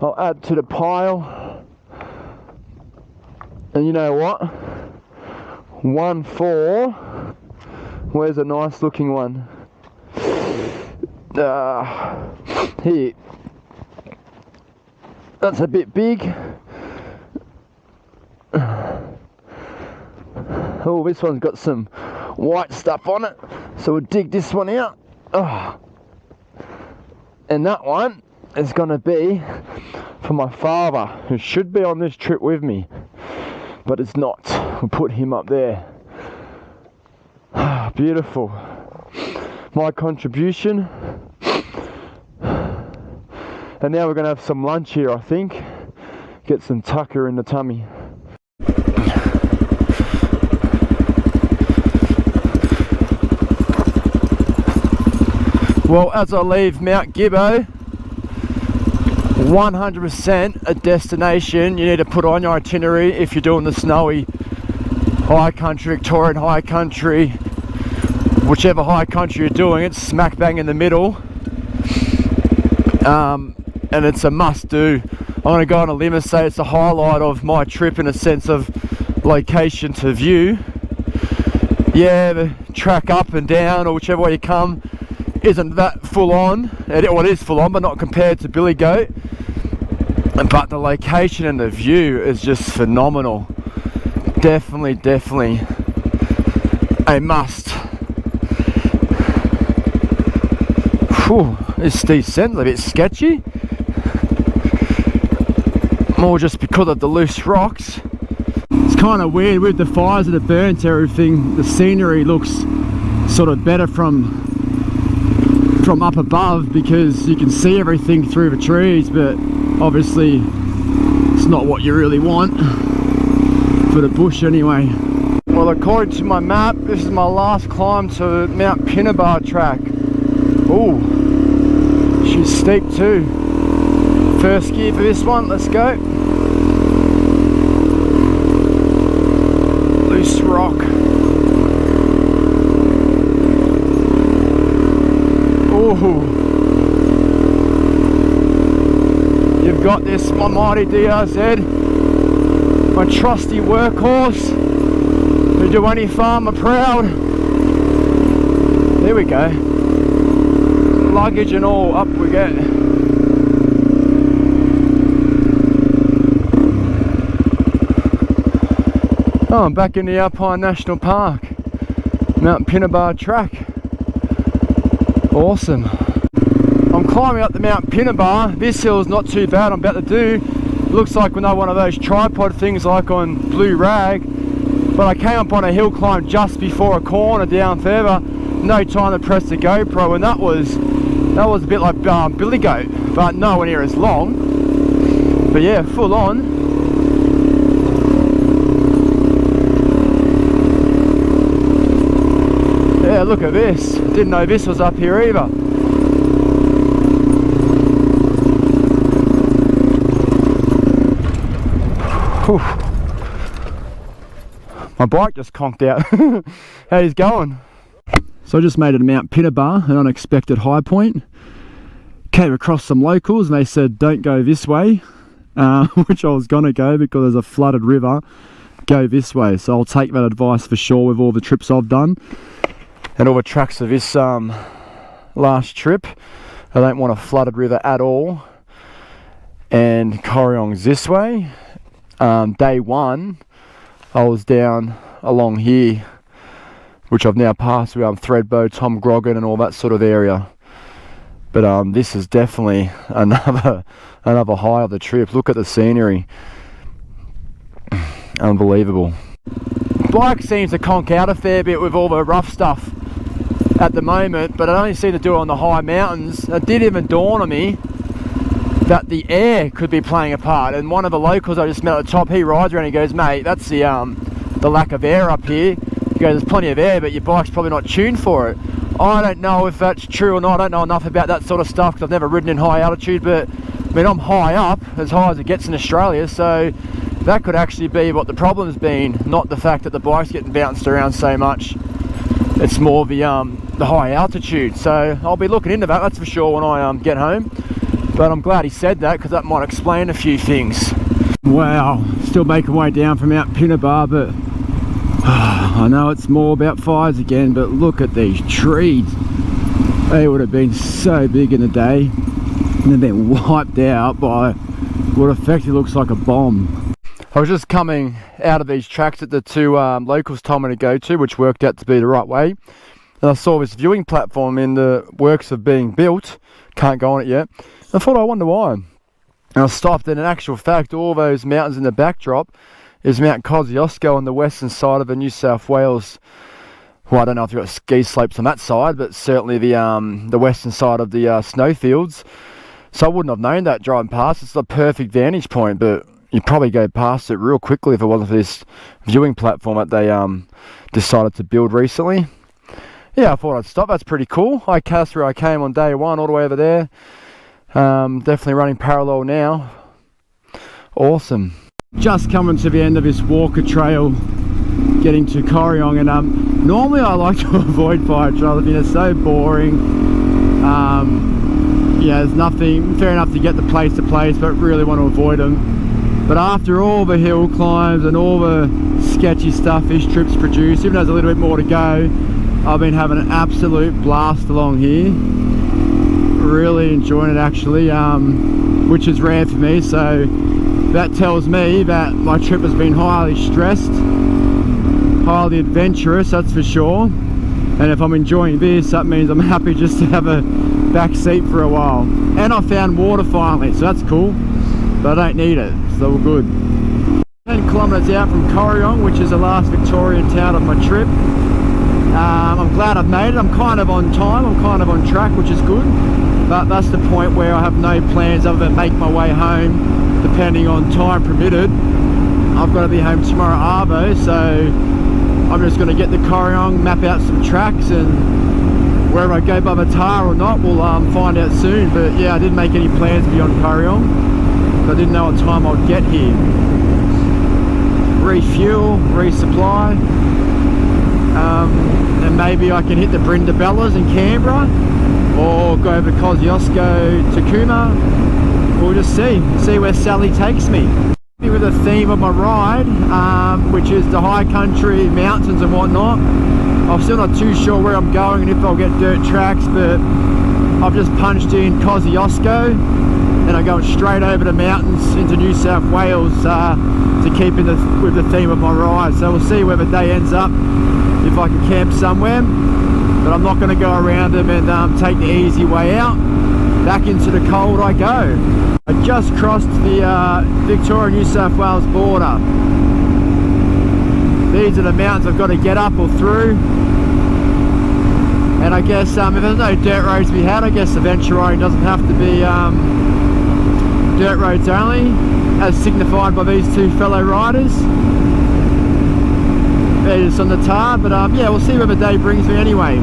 I'll add to the pile. And you know what? One for... Where's a nice looking one? Here. That's a bit big. Oh, this one's got some white stuff on it. So we'll dig this one out. Oh. And that one is going to be for my father, who should be on this trip with me, but it's not. We'll put him up there. Beautiful. My contribution. And now we're going to have some lunch here, I think. Get some tucker in the tummy. Well, as I leave Mount Gibbo, 100% a destination you need to put on your itinerary if you're doing the snowy high country, Victorian high country, whichever high country you're doing, it's smack bang in the middle. And it's a must do. I'm going to go on a limb and say it's the highlight of my trip in a sense of location to view. Yeah, the track up and down or whichever way you come isn't that full on. Well, it is full on, but not compared to Billy Goat. But the location and the view is just phenomenal. Definitely a must. Whew, this descent's a bit sketchy. More just because of the loose rocks. It's kind of weird with the fires that are burnt to everything. The scenery looks sort of better from up above because you can see everything through the trees, but obviously it's not what you really want for the bush anyway. Well, according to my map, this is my last climb to Mount Pinnabar track. Oh, she's steep too. First gear for this one, let's go. Loose rock. Ooh. You've got this, my mighty DRZ, my trusty workhorse, who do any farmer proud. There we go. Luggage and all, up we get. Oh, I'm back in the Alpine National Park, Mount Pinnabar track. Awesome. I'm climbing up the Mount Pinnabar. This hill's not too bad. I'm about to do. Looks like one of those tripod things like on Blue Rag. But I came up on a hill climb just before a corner down further. No time to press the GoPro, and that was That was a bit like billy goat, but nowhere near as long. But yeah, full on. Yeah, look at this. Didn't know this was up here either. Whew. My bike just conked out. How he's going? So I just made it to Mount Pinnabar, an unexpected high point. Came across some locals and they said don't go this way, which I was gonna go because there's a flooded river. Go this way, so I'll take that advice for sure with all the trips I've done and all the tracks of this last trip. I don't want a flooded river at all. And Corryong's this way. Day one I was down along here, which I've now passed around Thredbo, Tom Grogan and all that sort of area. But this is definitely another high of the trip. Look at the scenery. Unbelievable. Bike seems to conk out a fair bit with all the rough stuff at the moment, but I only seem to do it on the high mountains. It did even dawn on me that the air could be playing a part, and one of the locals I just met at the top, he rides around and he goes, mate, that's the lack of air up here. He goes, there's plenty of air, but your bike's probably not tuned for it. I don't know if that's true or not. I don't know enough about that sort of stuff because I've never ridden in high altitude, but I mean, I'm high up, as high as it gets in Australia, so that could actually be what the problem's been, not the fact that the bike's getting bounced around so much. It's more the high altitude. So I'll be looking into that, that's for sure, when I get home. But I'm glad he said that because that might explain a few things. Wow, still making way down from Mount Pinnabar, but I know it's more about fires again, but look at these trees. They would have been so big in the day and they've been wiped out by what effectively looks like a bomb. I was just coming out of these tracks that the two locals told me to go to, which worked out to be the right way. And I saw this viewing platform in the works of being built. Can't go on it yet. I thought, I wonder why. And I stopped, and in actual fact, all those mountains in the backdrop is Mount Kosciuszko on the western side of the New South Wales. Well, I don't know if you've got ski slopes on that side, but certainly the western side of the snowfields. So I wouldn't have known that driving past. It's the perfect vantage point, but you'd probably go past it real quickly if it wasn't for this viewing platform that they decided to build recently. Yeah, I thought I'd stop. That's pretty cool. I cast where I came on day one all the way over there. Definitely running parallel now. Awesome. Just coming to the end of this walker trail, getting to Corryong, and normally I like to avoid fire trails. I mean, they're so boring. Yeah, there's nothing, fair enough to get the place to place, but really want to avoid them. But after all the hill climbs and all the sketchy stuff this trip's produced, even though there's a little bit more to go, I've been having an absolute blast along here. Really enjoying it actually, which is rare for me, so that tells me that my trip has been highly stressed, highly adventurous, that's for sure. And if I'm enjoying this, that means I'm happy just to have a back seat for a while. And I found water finally, so that's cool, but I don't need it, so we're good. 10 kilometres out from Corryong, which is the last Victorian town of my trip. I'm glad I've made it. I'm kind of on time, I'm kind of on track, which is good. But that's the point where I have no plans other than make my way home, depending on time permitted. I've got to be home tomorrow arvo, so I'm just going to get the Corryong, map out some tracks, and wherever I go by the tar or not, we'll find out soon. But yeah, I didn't make any plans beyond Corryong. I didn't know what time I'd get here. Refuel, resupply, and maybe I can hit the Brindabellas in Canberra, or go over to Kosciuszko to Cooma. We'll just see where Sally takes me. With the theme of my ride, which is the high country, mountains and whatnot. I'm still not too sure where I'm going and if I'll get dirt tracks, but I've just punched in Kosciuszko and I'm going straight over the mountains into New South Wales to keep in with the theme of my ride. So we'll see where the day ends up, if I can camp somewhere. But I'm not going to go around them and take the easy way out. Back into the cold I go. I just crossed the Victorian New South Wales border. These are the mountains I've got to get up or through. And I guess if there's no dirt roads to be had, I guess adventure riding doesn't have to be dirt roads only, as signified by these two fellow riders. They're just on the tar, but yeah, we'll see where the day brings me anyway.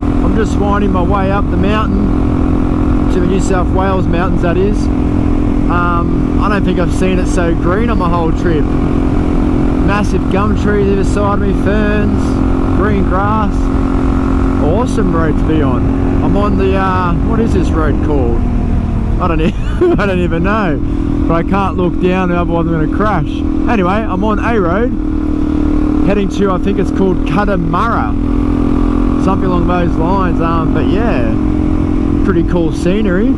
I'm just winding my way up the mountain, to the New South Wales mountains that is. I don't think I've seen it so green on my whole trip. Massive gum trees either side of me, ferns, green grass. Awesome road to be on. I'm on the, what is this road called? I don't even know. But I can't look down, otherwise I'm going to crash. Anyway, I'm on a road, heading to, I think it's called Canberra. Something along those lines. But yeah, pretty cool scenery.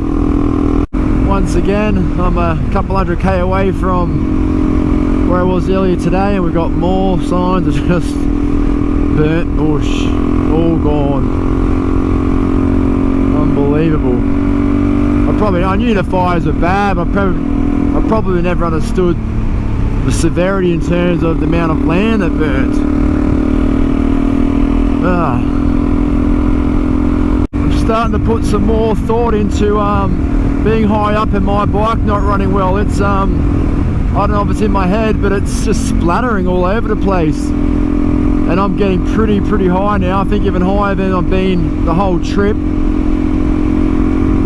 Once again, I'm a couple 100k away from where I was earlier today, and we've got more signs of just burnt bush, all gone. Unbelievable. I knew the fires were bad, but I probably never understood the severity in terms of the amount of land that burnt. I'm starting to put some more thought into being high up and my bike not running well. It's I don't know if it's in my head, but it's just splattering all over the place. And I'm getting pretty high now. I think even higher than I've been the whole trip.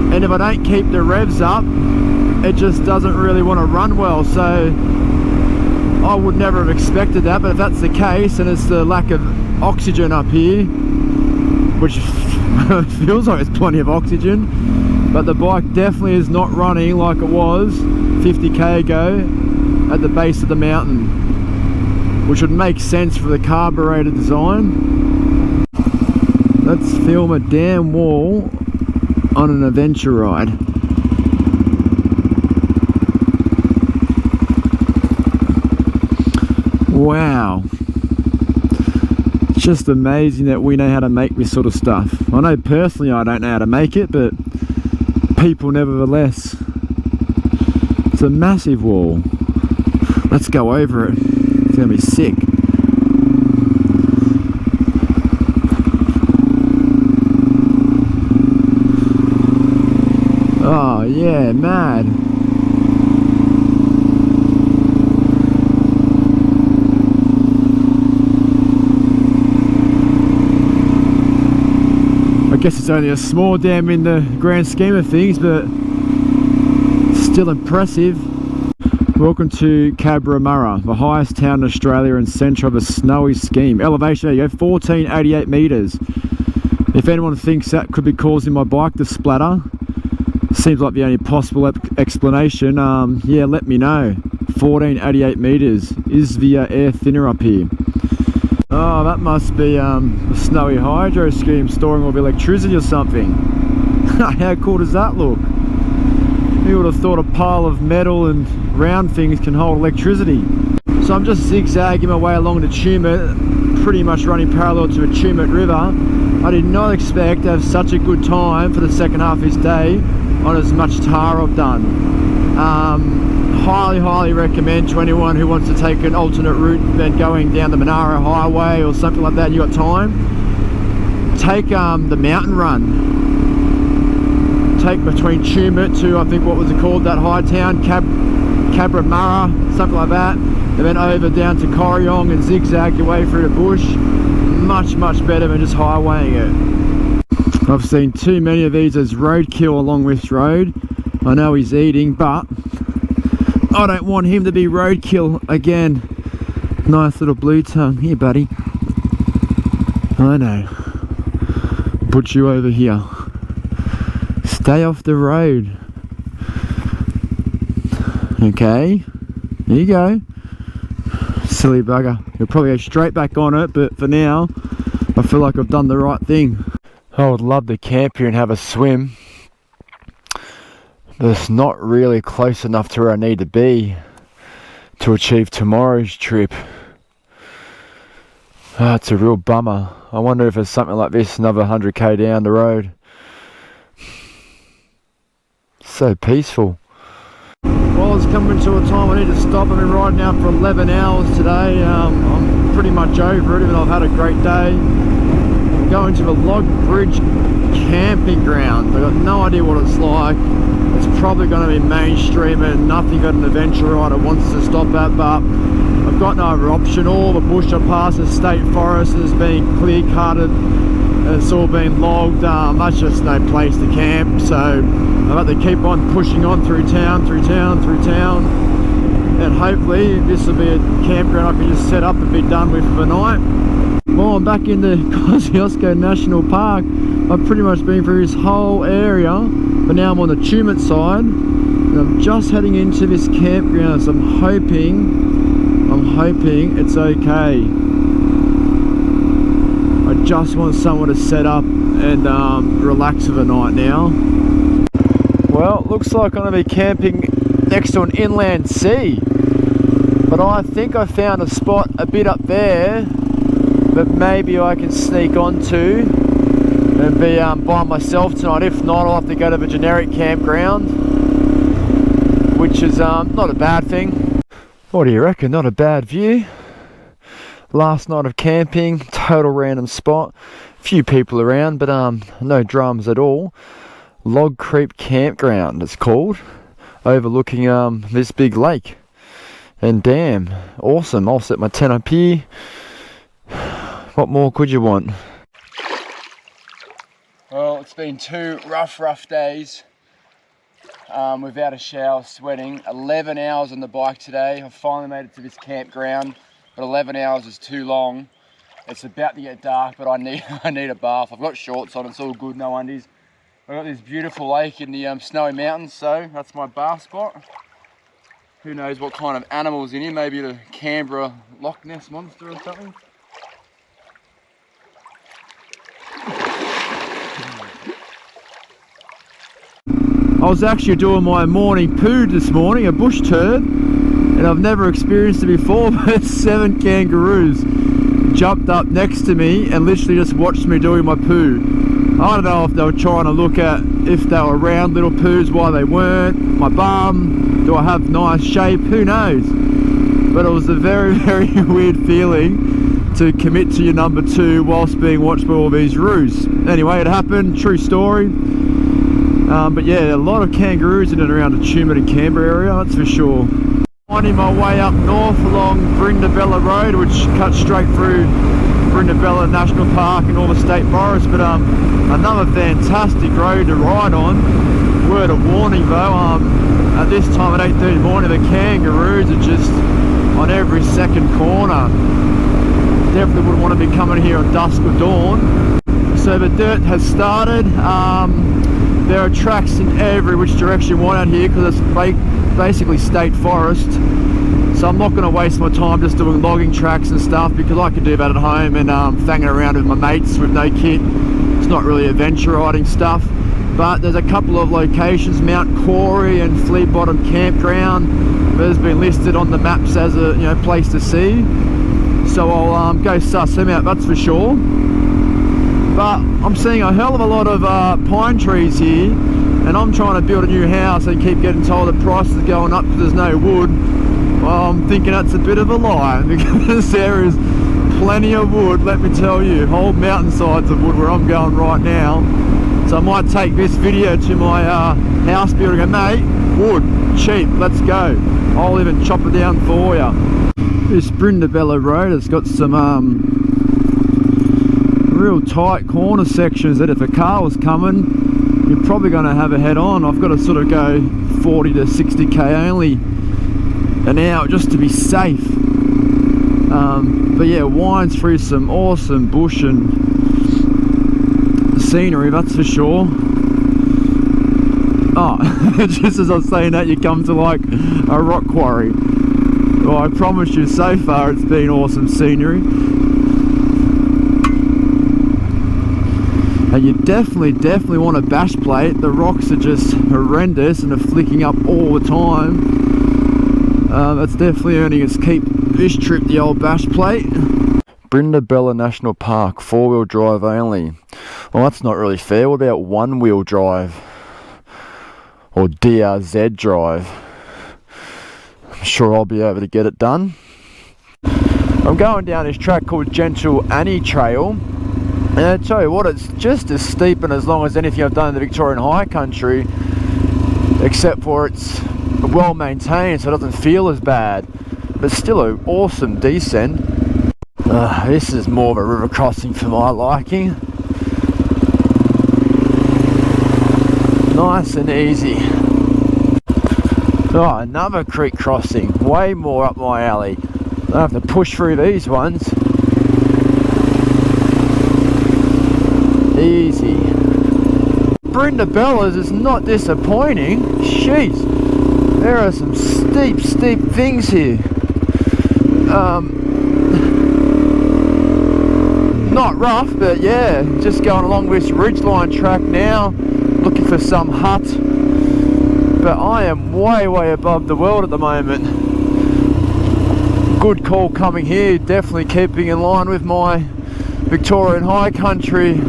And if I don't keep the revs up, it just doesn't really want to run well. So I would never have expected that, but if that's the case, and it's the lack of oxygen up here, which feels like it's plenty of oxygen, but the bike definitely is not running like it was 50k ago at the base of the mountain, which would make sense for the carburetor design. Let's film a damn wall on an adventure ride. Wow, it's just amazing that we know how to make this sort of stuff. I know personally I don't know how to make it, but people nevertheless. It's a massive wall. Let's go over it. It's gonna be sick. Oh yeah, mad. I guess it's only a small dam in the grand scheme of things, but still impressive. Welcome to Canberra, the highest town in Australia and centre of a snowy scheme. Elevation, there you go, 1488 metres. If anyone thinks that could be causing my bike to splatter, seems like the only possible explanation. Yeah, let me know. 1488 metres. Is the air thinner up here? Oh, that must be a snowy hydro scheme storing all the electricity or something. How cool does that look? Who would have thought a pile of metal and round things can hold electricity? So I'm just zigzagging my way along the Tumut, pretty much running parallel to the Tumut River. I did not expect to have such a good time for the second half of this day on as much tar I've done. Highly recommend to anyone who wants to take an alternate route than going down the Monaro Highway or something like that and you got time. Take the mountain run. Take between Tumut to, I think, what was it called, that high town, Canberra, something like that, and then over down to Corryong and zigzag your way through the bush. Much better than just highwaying it. I've seen too many of these as roadkill along this road. I know he's eating, but I don't want him to be roadkill again. Nice little blue tongue. Here, buddy. I know. Put you over here. Stay off the road. Okay. There you go. Silly bugger. He'll probably go straight back on it, but for now, I feel like I've done the right thing. I would love to camp here and have a swim, but it's not really close enough to where I need to be to achieve tomorrow's trip. Oh, it's a real bummer. I wonder if there's something like this another 100k down the road. So peaceful. Well, it's coming to a time I need to stop. I've been riding out for 11 hours today. I'm pretty much over it, even though I've had a great day. I'm going to the Log Bridge camping ground. I've got no idea what it's like. It's probably going to be mainstream and nothing that an adventure rider wants to stop at, but I've got no other option. All the bush I pass is state forest, is being clear cutted, it's all been logged. That's just no place to camp, so I've got to keep on pushing on through town, and hopefully this will be a campground I can just set up and be done with for the night. Well, I'm back in the Kosciuszko National Park. I've pretty much been through this whole area, but now I'm on the Tumut side, and I'm just heading into this campground, so I'm hoping it's okay. I just want somewhere to set up and relax for the night now. Well, it looks like I'm going to be camping next to an inland sea, but I think I found a spot a bit up there that maybe I can sneak onto and be by myself tonight. If not, I'll have to go to the generic campground, which is not a bad thing. What do you reckon? Not a bad view. Last night of camping, total random spot, few people around, but no drums at all. Log Creek Campground it's called, overlooking this big lake and dam. Awesome. I'll set my tent up here. What more could you want? Well, it's been two rough days without a shower, sweating. 11 hours on the bike today. I finally made it to this campground, but 11 hours is too long. It's about to get dark, but I need a bath. I've got shorts on, it's all good, no undies. I've got this beautiful lake in the snowy mountains, so that's my bath spot. Who knows what kind of animals in here, maybe the Canberra Loch Ness monster or something. I was actually doing my morning poo this morning, a bush turd, and I've never experienced it before, but 7 kangaroos jumped up next to me and literally just watched me doing my poo. I don't know if they were trying to look at if they were round little poos, why they weren't, my bum, do I have nice shape, who knows. But it was a very weird feeling to commit to your number 2 whilst being watched by all these roos. Anyway, it happened, true story. But yeah, a lot of kangaroos in and around the Tumut and Canberra area, that's for sure. Finding my way up north along Brindabella Road, which cuts straight through Brindabella National Park and all the state forests, but another fantastic road to ride on. Word of warning though, at this time at 8:30 in the morning, the kangaroos are just on every second corner. Definitely wouldn't want to be coming here at dusk or dawn. So the dirt has started. There are tracks in every which direction you want out here because it's basically state forest. So I'm not going to waste my time just doing logging tracks and stuff, because I can do that at home and fanging around with my mates with no kit. It's not really adventure riding stuff. But there's a couple of locations, Mount Corey and Flea Bottom Campground, that has been listed on the maps as a place to see. So I'll go suss them out, that's for sure. But I'm seeing a hell of a lot of pine trees here, and I'm trying to build a new house and keep getting told the price is going up because there's no wood. Well, I'm thinking that's a bit of a lie, because there is plenty of wood, let me tell you, whole mountainsides of wood where I'm going right now. So I might take this video to my house builder and go, mate, wood, cheap, let's go. I'll even chop it down for you. This Brindabella Road has got some real tight corner sections that if a car was coming, you're probably going to have a head on. I've got to sort of go 40 to 60k only an hour just to be safe. But yeah, winds through some awesome bush and scenery, that's for sure. Oh, just as I was saying that, you come to like a rock quarry. Well, I promise you, so far it's been awesome scenery. And you definitely want a bash plate. The rocks are just horrendous and are flicking up all the time. That's definitely earning its keep this trip, the old bash plate. Brindabella National Park, 4-wheel drive only. Well, that's not really fair. What about 1-wheel drive? Or DRZ drive? I'm sure I'll be able to get it done. I'm going down this track called Gentle Annie Trail. And I tell you what, it's just as steep and as long as anything I've done in the Victorian high country, except for it's well maintained, so it doesn't feel as bad, but still an awesome descent. This is more of a river crossing for my liking. Nice and easy. Oh, another creek crossing, way more up my alley. I have to push through these ones. Easy. Brindabellas is not disappointing. Jeez, there are some steep things here. Not rough, but yeah, just going along this ridgeline track now, looking for some hut. But I am way above the world at the moment. Good call coming here, definitely keeping in line with my Victorian high country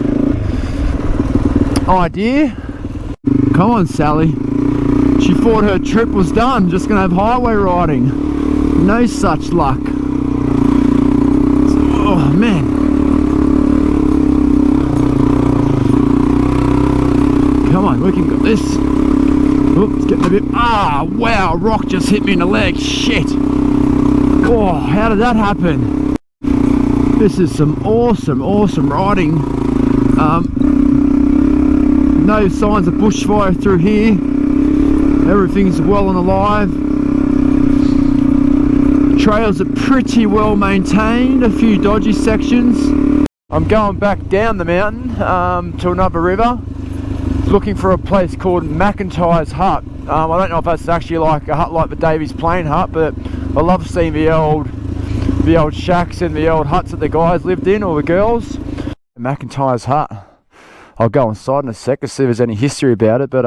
idea. Come on, Sally. She thought her trip was done, just gonna have highway riding. No such luck. Oh man. Come on, we can get this. Oh, it's getting a bit. Ah, wow, rock just hit me in the leg. Shit. Oh, how did that happen? This is some awesome riding. No signs of bushfire through here. Everything's well and alive. Trails are pretty well maintained, a few dodgy sections. I'm going back down the mountain to another river, looking for a place called McIntyre's Hut. I don't know if that's actually like a hut like the Davies Plain hut, but I love seeing the old shacks and the old huts that the guys lived in, or the girls. McIntyre's Hut. I'll go inside in a sec to see if there's any history about it, but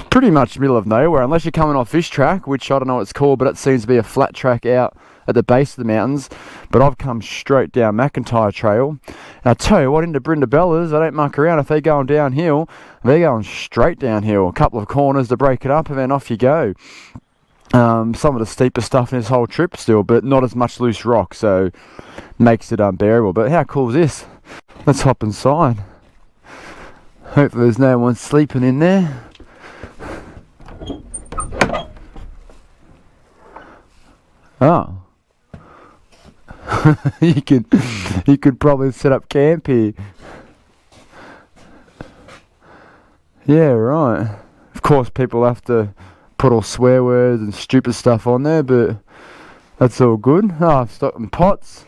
pretty much middle of nowhere, unless you're coming off this track, which I don't know what it's called, but it seems to be a flat track out at the base of the mountains. But I've come straight down McIntyre Trail, and I tell you what, into Brindabellas, I don't muck around. If they're going downhill, they're going straight downhill. A couple of corners to break it up, and then off you go. Some of the steepest stuff in this whole trip still, but not as much loose rock, so makes it unbearable. But how cool is this? Let's hop inside. Hopefully there's no one sleeping in there. Oh. you could probably set up camp here. Yeah, right. Of course people have to put all swear words and stupid stuff on there, but that's all good. Oh, I've stocked them pots.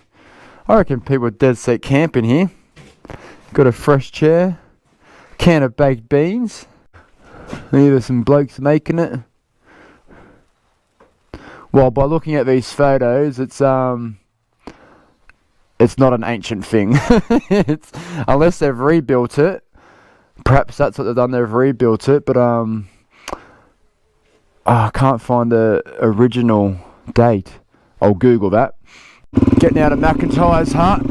I reckon people are dead set camping here. Got a fresh chair, can of baked beans. Either some blokes making it. Well, by looking at these photos, it's not an ancient thing. Unless they've rebuilt it. Perhaps that's what they've done. They've rebuilt it, but I can't find the original date. I'll Google that. Getting out of McIntyre's Hut.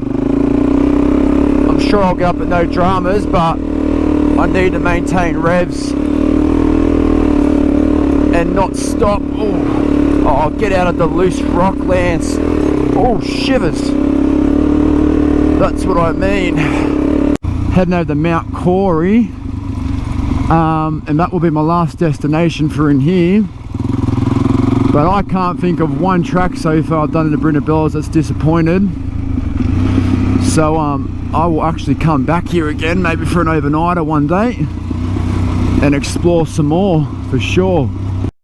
I'm sure I'll get up at no dramas, but I need to maintain revs and not stop. Oh, get out of the loose rock, Lance. Oh, shivers. That's what I mean. Heading over to Mount Corey, and that will be my last destination for in here. But I can't think of one track so far I've done in the Brindabellas that's disappointed. So I will actually come back here again, maybe for an overnighter one day, and explore some more for sure.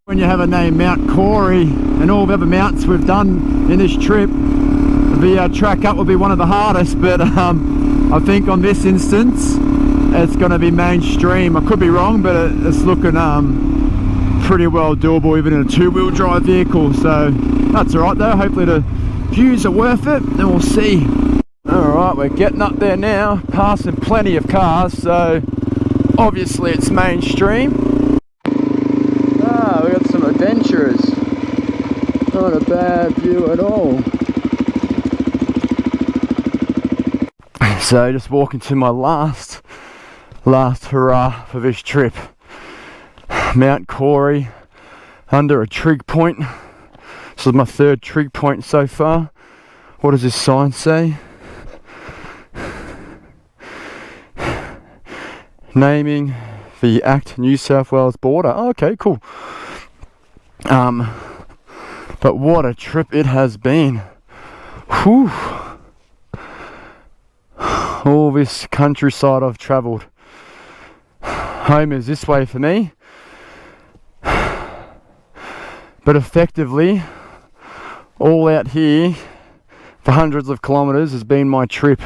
When you have a name Mount Corey and all the other mountains we've done in this trip, the track up will be one of the hardest, but I think on this instance it's going to be mainstream. I could be wrong, but it's looking pretty well doable even in a two-wheel drive vehicle, so that's alright though. Hopefully the views are worth it, and we'll see. Alright, we're getting up there now, passing plenty of cars, so obviously it's mainstream. Ah, we got some adventurers. Not a bad view at all. So just walking to my last hurrah for this trip. Mount Corey, under a trig point. This is my third trig point so far. What does this sign say? naming the ACT New South Wales border. Oh, okay, cool. But what a trip it has been. Whew. All this countryside I've travelled. Home is this way for me. But effectively, all out here for hundreds of kilometres has been my trip.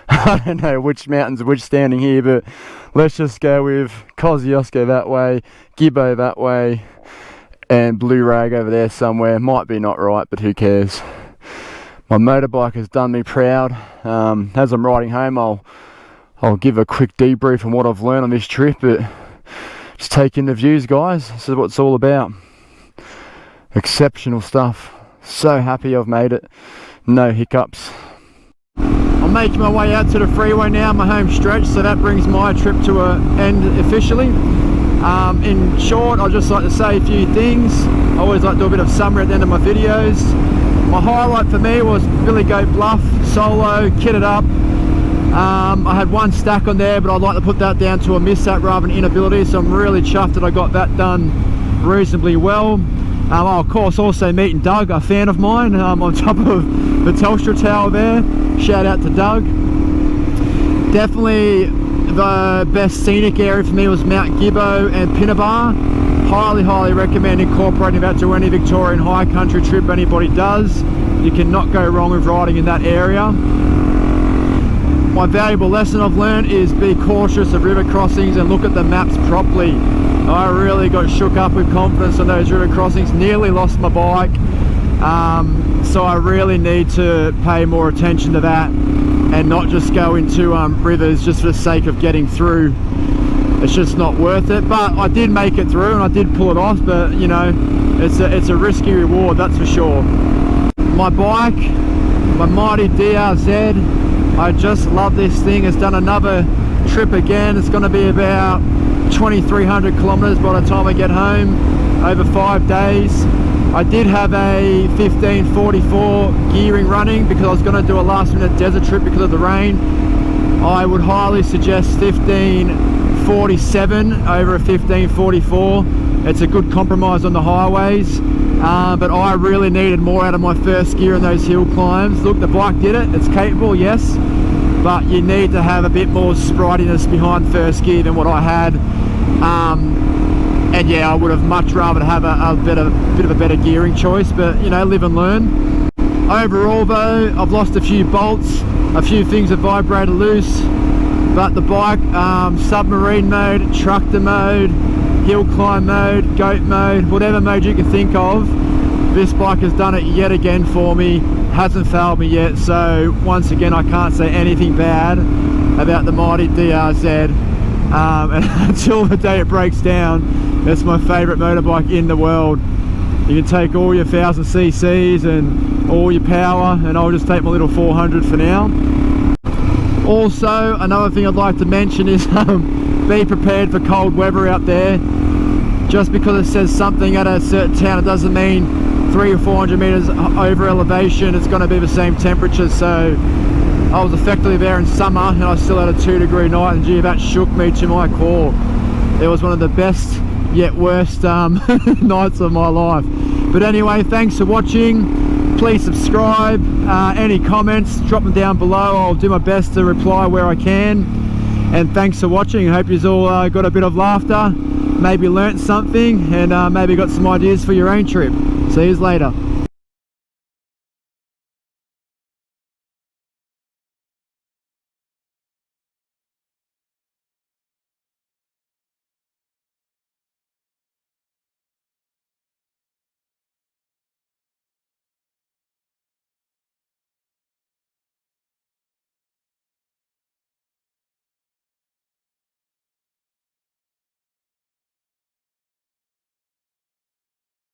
I don't know which mountains are which standing here, but let's just go with Kosciuszko that way, Gibbo that way, and Blue Rag over there somewhere. Might be not right, but who cares. My motorbike has done me proud. As I'm riding home, I'll give a quick debrief on what I've learned on this trip, but just take in the views, guys. This is what it's all about. Exceptional stuff. So happy I've made it. No hiccups. I'm making my way out to the freeway now, my home stretch, so that brings my trip to an end officially. In short, I'd just like to say a few things. I always like to do a bit of summary at the end of my videos. My highlight for me was Billy Goat Bluff, solo, kitted up. I had one stack on there, but I'd like to put that down to a mishap rather than inability, so I'm really chuffed that I got that done reasonably well. I'll of course also meeting Doug, a fan of mine, on top of the Telstra Tower there. Shout out to Doug. Definitely the best scenic area for me was Mount Gibbo and Pinnabar. Highly recommend incorporating that to any Victorian high country trip anybody does. You cannot go wrong with riding in that area. My valuable lesson I've learned is be cautious of river crossings and look at the maps properly. I really got shook up with confidence on those river crossings, nearly lost my bike, so I really need to pay more attention to that and not just go into rivers just for the sake of getting through. It's just not worth it. But I did make it through and I did pull it off, but you know, it's a risky reward, that's for sure. My bike, my mighty DRZ, I just love this thing. It's done another trip again. It's going to be about 2,300 kilometers by the time I get home, over 5 days. I did have a 1544 gearing running because I was going to do a last minute desert trip because of the rain. I would highly suggest 1547 over a 1544. It's a good compromise on the highways, but I really needed more out of my first gear in those hill climbs. Look, the bike did it, it's capable, yes, but you need to have a bit more spritiness behind first gear than what I had. And yeah, I would have much rather have a bit of a better gearing choice, but you know, live and learn. Overall though, I've lost a few bolts, a few things have vibrated loose, but the bike, submarine mode, tractor mode, hill climb mode, goat mode, whatever mode you can think of, this bike has done it yet again for me, hasn't failed me yet. So once again, I can't say anything bad about the mighty DRZ, and until the day it breaks down, it's my favourite motorbike in the world. You can take all your 1000 cc's and all your power, and I'll just take my little 400 for now. Also, another thing I'd like to mention is be prepared for cold weather out there. Just because it says something at a certain town, it doesn't mean 300 or 400 meters over elevation it's going to be the same temperature. So I was effectively there in summer and I still had a 2-degree night, and gee, that shook me to my core. It was one of the best yet worst nights of my life. But anyway, thanks for watching. Please subscribe. Any comments, drop them down below. I'll do my best to reply where I can. And thanks for watching. I hope you've all got a bit of laughter, maybe learnt something, and maybe got some ideas for your own trip. See you later.